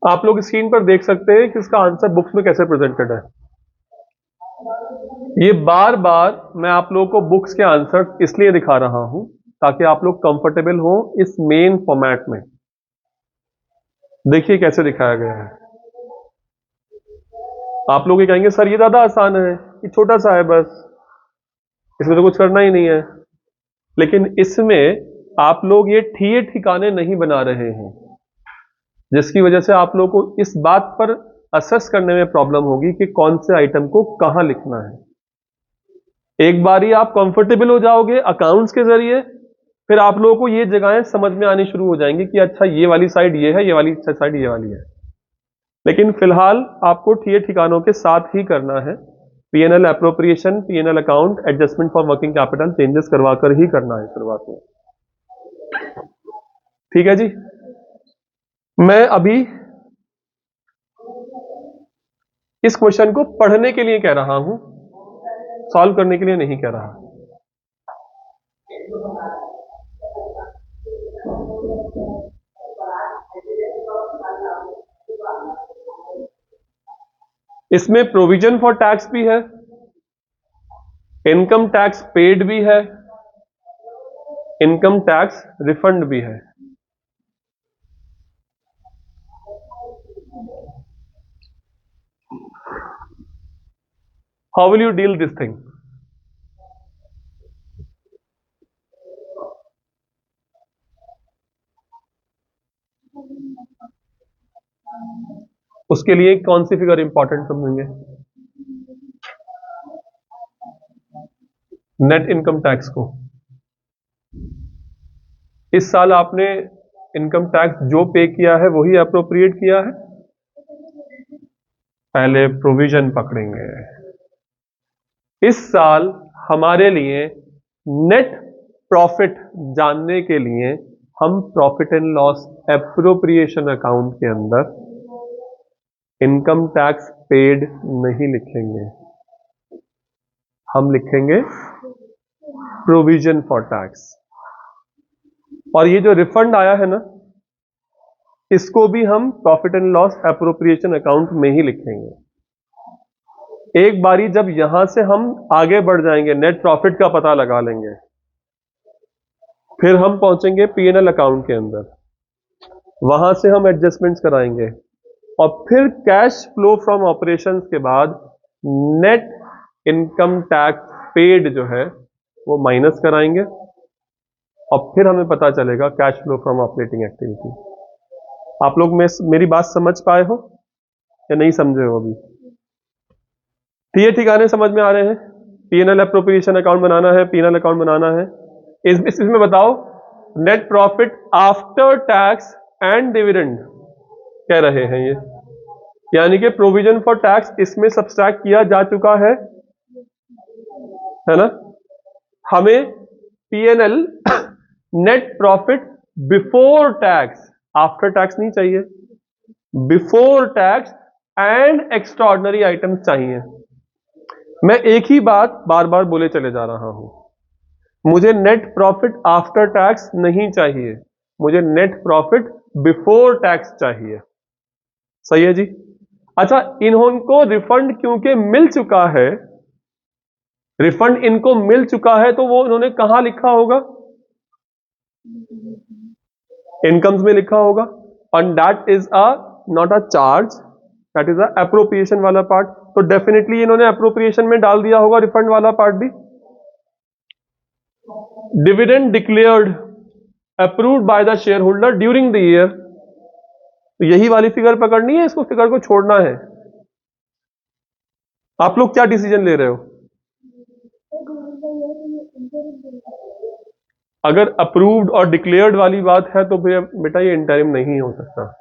आप लोग स्क्रीन पर देख सकते हैं कि इसका आंसर बुक्स में कैसे प्रेजेंटेड है। ये बार बार मैं आप लोगों को बुक्स के आंसर इसलिए दिखा रहा हूं ताकि आप लोग कंफर्टेबल हो इस मेन फॉर्मेट में। देखिए कैसे दिखाया गया है। आप लोग ये कहेंगे सर ये ज्यादा आसान है, ये छोटा सा है बस। इसमें तो कुछ करना ही नहीं है। लेकिन इसमें आप लोग ये ठिए ठिकाने नहीं बना रहे हैं, जिसकी वजह से आप लोगों को इस बात पर असेस करने में प्रॉब्लम होगी कि कौन से आइटम को कहां लिखना है। एक बारी आप कंफर्टेबल हो जाओगे अकाउंट्स के जरिए, फिर आप लोगों को ये जगहें समझ में आनी शुरू हो जाएंगी कि अच्छा ये वाली साइड ये है, ये वाली साइड ये वाली है। लेकिन फिलहाल आपको ठिए ठिकानों के साथ ही करना है। PNL appropriation, PNL account, adjustment for working capital changes करवाकर ही करना है शुरुआत में। ठीक है जी। मैं अभी इस क्वेश्चन को पढ़ने के लिए कह रहा हूं, सॉल्व करने के लिए नहीं कह रहा। इसमें प्रोविजन फॉर टैक्स भी है, इनकम टैक्स पेड भी है, इनकम टैक्स रिफंड भी है। How will you deal this thing? उसके लिए कौन सी फिगर इंपॉर्टेंट समझेंगे? नेट इनकम टैक्स को। इस साल आपने इनकम टैक्स जो पे किया है वही अप्रोप्रिएट किया है। पहले प्रोविजन पकड़ेंगे। इस साल हमारे लिए नेट प्रॉफिट जानने के लिए हम profit and loss appropriation account के अंदर इनकम टैक्स पेड नहीं लिखेंगे, हम लिखेंगे प्रोविजन फॉर टैक्स। और ये जो रिफंड आया है ना, इसको भी हम profit and loss appropriation account में ही लिखेंगे। एक बारी जब यहां से हम आगे बढ़ जाएंगे, नेट प्रॉफिट का पता लगा लेंगे, फिर हम पहुंचेंगे पीएनएल अकाउंट के अंदर, वहां से हम एडजस्टमेंट्स कराएंगे और फिर कैश फ्लो फ्रॉम ऑपरेशंस के बाद नेट इनकम टैक्स पेड जो है वो माइनस कराएंगे और फिर हमें पता चलेगा cash flow from operating activity. आप लोग मेरी बात समझ पाए हो या नहीं समझे हो? अभी ये ठिकाने समझ में आ रहे हैं? पीएनएल एप्रोप्रिएशन अकाउंट बनाना है, पीएनएल अकाउंट बनाना है। इसमें बताओ net profit after tax and dividend कह रहे हैं ये, यानी कि प्रोविजन फॉर टैक्स इसमें सब्सट्रैक्ट किया जा चुका है ना। हमें PNL net profit before tax, after tax नहीं चाहिए, before tax and extraordinary items चाहिए। मैं एक ही बात बार बार बोले चले जा रहा हूं, मुझे नेट प्रॉफिट आफ्टर टैक्स नहीं चाहिए, मुझे नेट प्रॉफिट बिफोर टैक्स चाहिए। सही है जी। अच्छा, इनको रिफंड क्योंकि मिल चुका है, रिफंड इनको मिल चुका है, तो वो इन्होंने कहां लिखा होगा? इनकम्स में लिखा होगा। And that is a not a charge, that is a appropriation वाला पार्ट। तो डेफिनेटली इन्होंने एप्रोप्रिएशन में डाल दिया होगा रिफंड वाला पार्ट भी। Dividend declared approved by the share holder during the year, तो यही वाली फिगर पकड़नी है, इसको फिगर को छोड़ना है। आप लोग क्या डिसीजन ले रहे हो? अगर अप्रूव्ड और डिक्लेयर्ड वाली बात है तो फिर बेटा ये इंटरिम नहीं हो सकता।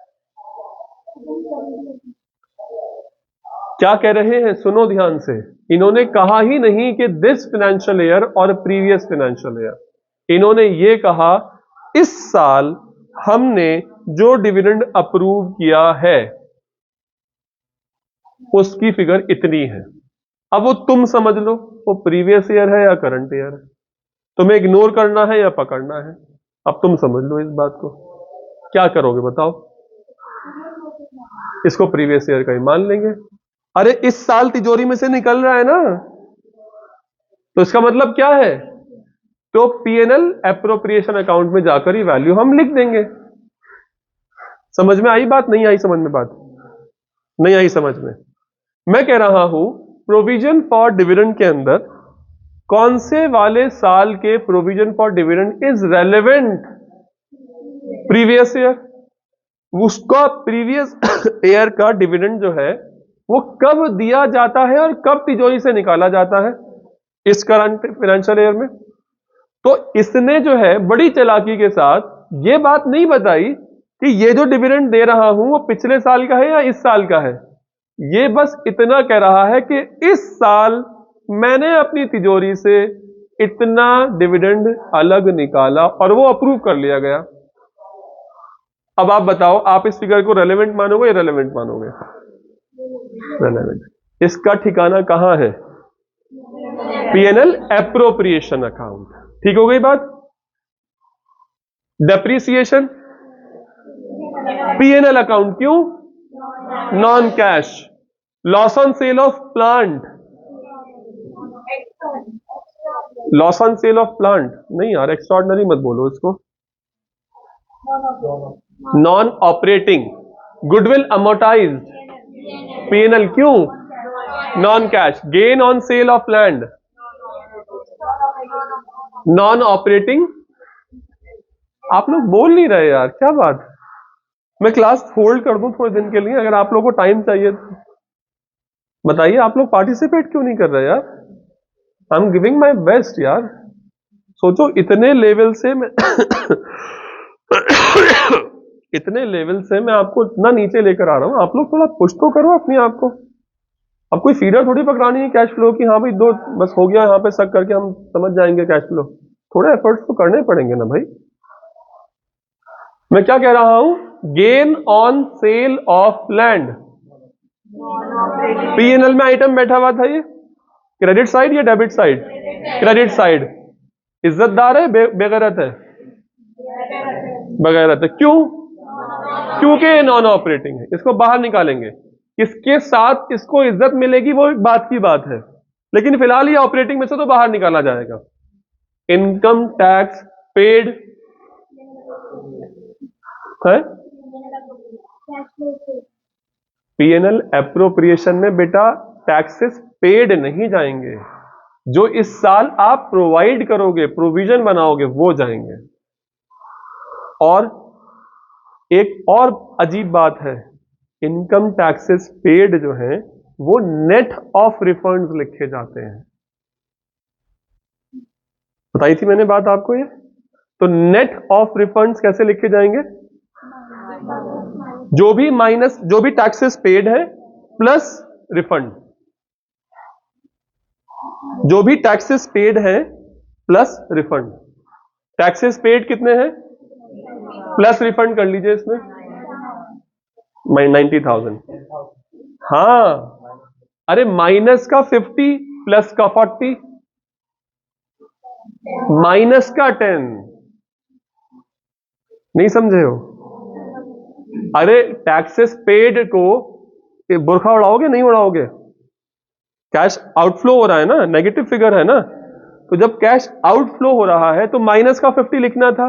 क्या कह रहे हैं सुनो ध्यान से, इन्होंने कहा ही नहीं कि दिस फाइनेंशियल ईयर और प्रीवियस फाइनेंशियल ईयर, इन्होंने ये कहा इस साल हमने जो डिविडेंड अप्रूव किया है उसकी फिगर इतनी है। अब वो तुम समझ लो वो प्रीवियस ईयर है या करंट ईयर है, तुम्हें इग्नोर करना है या पकड़ना है, अब तुम समझ लो इस बात को। क्या करोगे बताओ? इसको प्रीवियस ईयर का ही मान लेंगे। अरे इस साल तिजोरी में से निकल रहा है ना, तो इसका मतलब क्या है? तो पीएनएल एप्रोप्रिएशन अकाउंट में जाकर ही वैल्यू हम लिख देंगे। समझ में आई बात? नहीं आई समझ में बात? नहीं आई समझ में? मैं कह रहा हूं प्रोविजन फॉर डिविडेंड के अंदर कौन से वाले साल के provision for dividend is relevant previous year, उसका प्रीवियस ईयर का डिविडेंड जो है वो कब दिया जाता है और कब तिजोरी से निकाला जाता है इस करंट फाइनेंशियल ईयर में। तो इसने जो है बड़ी चालाकी के साथ ये बात नहीं बताई कि ये जो डिविडेंड दे रहा हूं वो पिछले साल का है या इस साल का है। ये बस इतना कह रहा है कि इस साल मैंने अपनी तिजोरी से इतना डिविडेंड अलग निकाला और वो अप्रूव कर लिया गया। अब आप बताओ, आप इस फिगर को रेलेवेंट मानोगे या रेलेवेंट मानोगे? रेलेवेंट। इसका ठिकाना कहां है? PNL appropriation account. ठीक हो गई बात। डेप्रिसिएशन पीएनएल अकाउंट, क्यों? Non cash. Loss on sale of plant, loss on sale of plant नहीं यार, एक्स्ट्राऑर्डिनरी मत बोलो इसको। Non operating. Goodwill amortised, PNL, क्यों? Non cash. Gain on sale of land, non operating. आप लोग बोल नहीं रहे यार, क्या बात। मैं क्लास होल्ड कर दूं थोड़े दिन के लिए, अगर आप लोगों को टाइम चाहिए तो बताइए। आप लोग पार्टिसिपेट क्यों नहीं कर रहे यार? I am giving my best यार। सोचो इतने लेवल से मैं इतने लेवल से मैं आपको इतना नीचे लेकर आ रहा हूं, आप लोग थोड़ा पुश तो करो अपने आप को। अब कोई फीडर थोड़ी पकड़ानी है कैश फ्लो की, हाँ भाई दो बस हो गया, यहाँ पे शक करके हम समझ जाएंगे कैश फ्लो। थोड़े एफर्ट्स तो करने पड़ेंगे ना भाई। मैं क्या कह रहा हूं? Gain on sale of land, PNL में आइटम बैठा हुआ था ये। क्रेडिट साइड या डेबिट साइड? Credit side. इज्जतदार है बेगैरत है? बेगैरत है। क्यों? क्योंकि नॉन ऑपरेटिंग है। इसको बाहर निकालेंगे, इसके साथ इसको इज्जत मिलेगी वो एक बात की बात है, लेकिन फिलहाल ये ऑपरेटिंग में से तो बाहर निकाला जाएगा। इनकम टैक्स पेड है, पीएनएल एप्रोप्रिएशन में बेटा टैक्सेस पेड नहीं जाएंगे, जो इस साल आप प्रोवाइड करोगे, प्रोविजन बनाओगे, वो जाएंगे। और एक और अजीब बात है, इनकम टैक्सेस पेड जो हैं वो नेट ऑफ रिफंड्स लिखे जाते हैं। बताई थी मैंने बात आपको ये। तो नेट ऑफ रिफंड्स कैसे लिखे जाएंगे? जो भी माइनस, जो भी टैक्सेस पेड है प्लस रिफंड, जो भी टैक्सेस पेड है प्लस रिफंड। टैक्सेस पेड कितने हैं प्लस रिफंड कर लीजिए इसमें 90,000। हाँ, अरे माइनस का 50 प्लस का 40 माइनस का 10। नहीं समझे हो? अरे टैक्सेस पेड को बुरखा उड़ाओगे नहीं उड़ाओगे? कैश आउटफ्लो हो रहा है ना, नेगेटिव फिगर है ना, तो जब कैश आउटफ्लो हो रहा है तो माइनस का 50 लिखना था,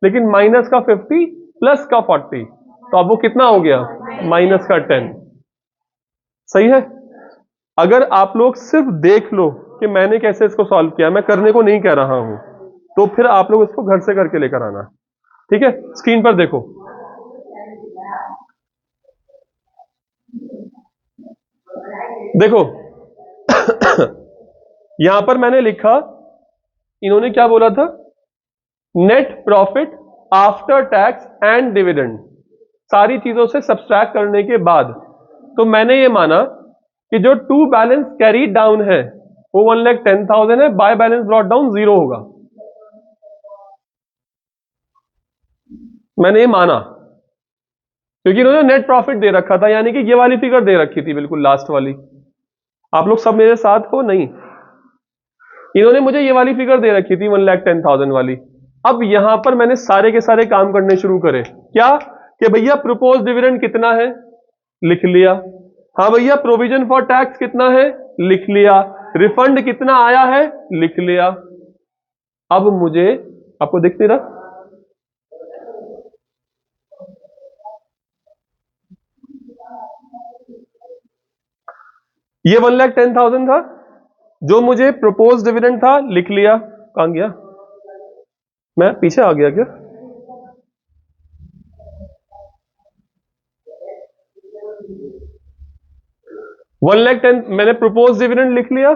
लेकिन माइनस का 50 प्लस का 40, तो अब वो कितना हो गया? माइनस का 10। सही है। अगर आप लोग सिर्फ देख लो कि मैंने कैसे इसको सॉल्व किया, मैं करने को नहीं कह रहा हूं, तो फिर आप लोग इसको घर से करके लेकर आना। ठीक है, स्क्रीन पर देखो। देखो यहां पर मैंने लिखा, इन्होंने क्या बोला था? Net profit after tax and dividend, सारी चीजों से सब्सट्रैक्ट करने के बाद। तो मैंने ये माना कि जो टू बैलेंस कैरी डाउन है वो 1,10,000 है, बाय बैलेंस ब्रॉट डाउन 0 होगा। मैंने ये माना क्योंकि इन्होंने नेट प्रॉफिट दे रखा था, यानी कि ये वाली फिगर दे रखी थी बिल्कुल लास्ट वाली। आप लोग सब मेरे साथ हो? नहीं, इन्होंने मुझे ये वाली फिगर दे रखी थी 1,10,000 वाली। अब यहां पर मैंने सारे के सारे काम करने शुरू करे। क्या? कि भैया प्रपोज डिविडेंड कितना है, लिख लिया। हाँ भैया प्रोविजन फॉर टैक्स कितना है, लिख लिया। रिफंड कितना आया है, लिख लिया। अब मुझे, आपको दिख नहीं रहा? ये 1,10,000 था, जो मुझे प्रपोज डिविडेंड था लिख लिया, कहां गया, मैं पीछे आ गया क्या? वन लैख 10 मैंने प्रपोज डिविडेंड लिख लिया,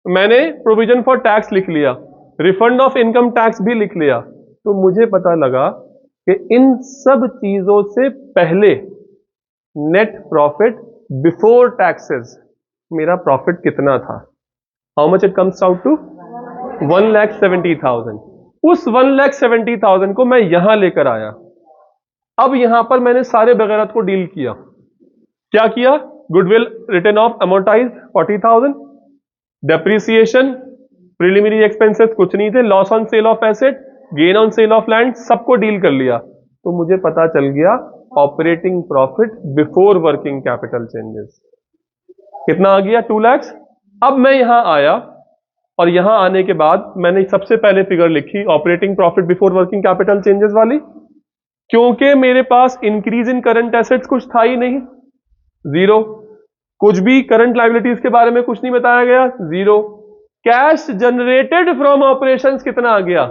मैंने प्रोविजन फॉर टैक्स लिख लिया, रिफंड ऑफ इनकम टैक्स भी लिख लिया। तो मुझे पता लगा कि इन सब चीजों से पहले नेट प्रॉफिट बिफोर टैक्सेस मेरा प्रॉफिट कितना था, how much it comes out to 1,70,000। उस 1,70,000 को मैं यहां लेकर आया। अब यहां पर मैंने सारे बगैरत को डील किया। क्या किया? Goodwill return of amortise 40,000, depreciation, preliminary expenses कुछ नहीं थे, loss on sale of asset, gain on sale of land, सबको डील कर लिया। तो मुझे पता चल गया operating profit before working capital changes कितना आ गया, 2 लाख। अब मैं यहां आया और यहां आने के बाद मैंने सबसे पहले फिगर लिखी operating profit before working capital changes वाली, क्योंकि मेरे पास इंक्रीज इन करंट एसेट्स कुछ था ही नहीं, जीरो, कुछ भी करंट लायबिलिटीज के बारे में कुछ नहीं बताया गया, zero. Cash generated from operations कितना आ गया,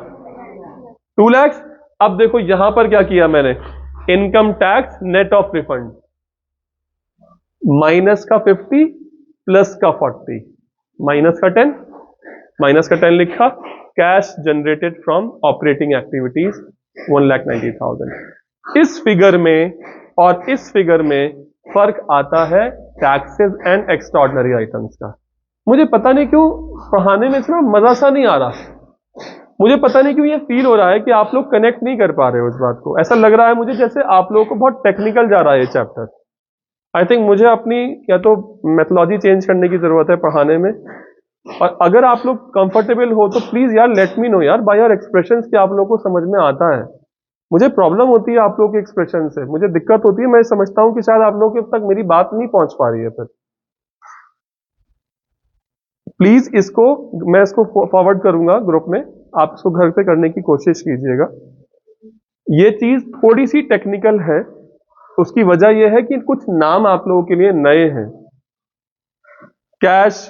2 लाख। अब देखो यहां पर क्या किया मैंने, income tax net of refund minus का 50 प्लस का 40, माइनस का 10, माइनस का 10 लिखा। Cash generated from operating activities 1,90,000। इस फिगर में और इस फिगर में फर्क आता है टैक्सेस एंड एक्स्ट्राऑर्डिनरी आइटम्स का। मुझे पता नहीं क्यों पढ़ाने में इतना मजा सा नहीं आ रहा, मुझे पता नहीं क्यों ये फील हो रहा है कि आप लोग कनेक्ट नहीं कर पा रहे हो इस बात को। ऐसा लग रहा है मुझे जैसे आप लोगों को बहुत टेक्निकल जा रहा है ये चैप्टर। आई थिंक मुझे अपनी या तो मेथोलॉजी चेंज करने की जरूरत है पढ़ाने में, और अगर आप लोग कंफर्टेबल हो तो प्लीज यार लेट मी नो यार बाय योर एक्सप्रेशंस कि आप लोगों को समझ में आता है। मुझे प्रॉब्लम होती है आप लोगों के एक्सप्रेशन से, मुझे दिक्कत होती है, मैं समझता हूं कि शायद आप लोगों के तक मेरी बात नहीं पहुंच पा रही है। फिर प्लीज इसको मैं इसको फॉरवर्ड करूंगा ग्रुप में, आप इसको घर पे करने की कोशिश कीजिएगा। ये चीज थोड़ी सी टेक्निकल है, उसकी वजह यह है कि कुछ नाम आप लोगों के लिए नए हैं। Cash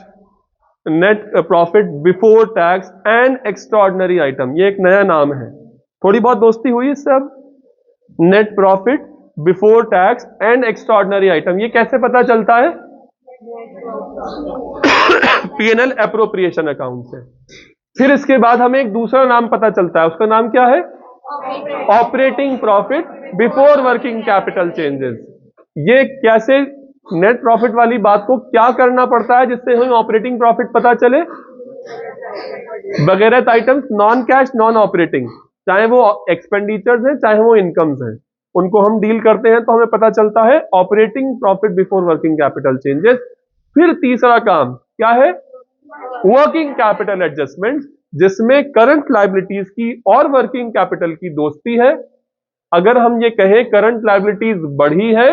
net profit before tax and extraordinary item, ये एक नया नाम है। थोड़ी बहुत दोस्ती हुई इससे। अब net profit before tax and extraordinary item, ये कैसे पता चलता है? पीएनएल एप्रोप्रिएशन अकाउंट से। फिर इसके बाद हमें एक दूसरा नाम पता चलता है, उसका नाम क्या है? Operating profit before working capital changes. ये कैसे नेट प्रॉफिट वाली बात को क्या करना पड़ता है जिससे हमें ऑपरेटिंग प्रॉफिट पता चले? बगैरत items non cash non operating, चाहे वो एक्सपेंडिचर्स हैं चाहे वो इनकम्स हैं, उनको हम डील करते हैं तो हमें पता चलता है operating profit before working capital changes. फिर तीसरा काम क्या है? वर्किंग कैपिटल एडजस्टमेंट, जिसमें करंट लायबिलिटीज की और वर्किंग कैपिटल की दोस्ती है। अगर हम ये कहें करंट लायबिलिटीज बढ़ी है,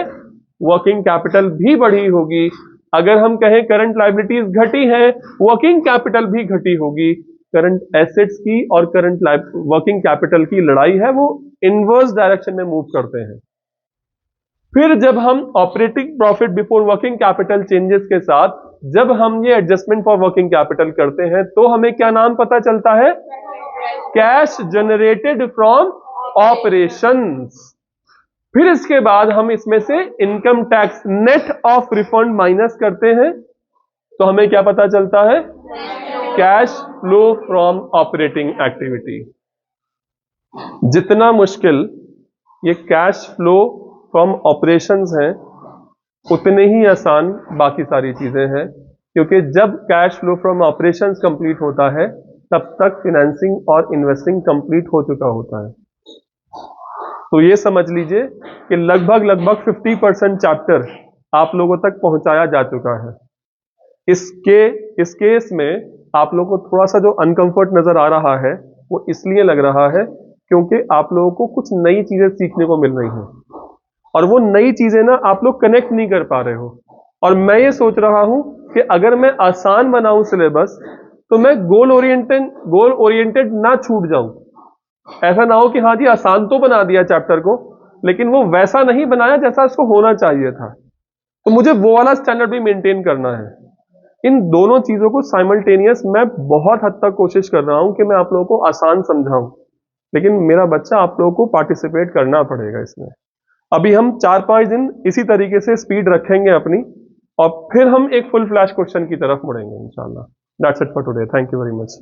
वर्किंग कैपिटल भी बढ़ी होगी। अगर हम कहें करंट लायबिलिटीज घटी है, वर्किंग कैपिटल भी घटी होगी। करंट एसेट्स की और करंट वर्किंग कैपिटल की लड़ाई है, वो इनवर्स डायरेक्शन में मूव करते हैं। फिर जब हम operating profit before working capital changes के साथ जब हम ये एडजस्टमेंट फॉर वर्किंग कैपिटल करते हैं तो हमें क्या नाम पता चलता है? Cash generated from operations. फिर इसके बाद हम इसमें से income tax net of refund minus करते हैं तो हमें क्या पता चलता है? Cash flow from operating activity. जितना मुश्किल ये कैश फ्लो फ्रॉम ऑपरेशंस हैं उतने ही आसान बाकी सारी चीजें हैं, क्योंकि जब cash flow from operations complete होता है तब तक फाइनेंसिंग और इन्वेस्टिंग कंप्लीट हो चुका होता है। तो ये समझ लीजिए कि लगभग 50% चैप्टर आप लोगों तक पहुंचाया जा चुका है। इस केस में आप लोगों को थोड़ा सा जो अनकंफर्ट नजर आ रहा है वो इसलिए लग रहा है क्योंकि आप लोगों को कुछ नई चीजें सीखने को मिल रही हैं और वो नई चीजें ना आप लोग कनेक्ट नहीं कर पा रहे हो। और मैं ये सोच रहा हूं कि अगर मैं आसान बनाऊं सिलेबस तो मैं गोल ओरिएंटेड ना छूट जाऊं। ऐसा ना हो कि हाँ जी आसान तो बना दिया चैप्टर को लेकिन वो वैसा नहीं बनाया जैसा इसको होना चाहिए था। तो मुझे वो वाला स्टैंडर्ड भी मेंटेन करना है। इन दोनों चीजों को साइमल्टेनियस मैं बहुत हद तक कोशिश कर रहा हूं कि मैं आप लोगों को आसान समझाऊं, लेकिन मेरा बच्चा आप लोगों को पार्टिसिपेट करना पड़ेगा इसमें। अभी हम 4-5 दिन इसी तरीके से स्पीड रखेंगे अपनी, और फिर हम एक फुल फ्लैश क्वेश्चन की तरफ मुड़ेंगे इंशाल्लाह। That's it for today, thank you very much.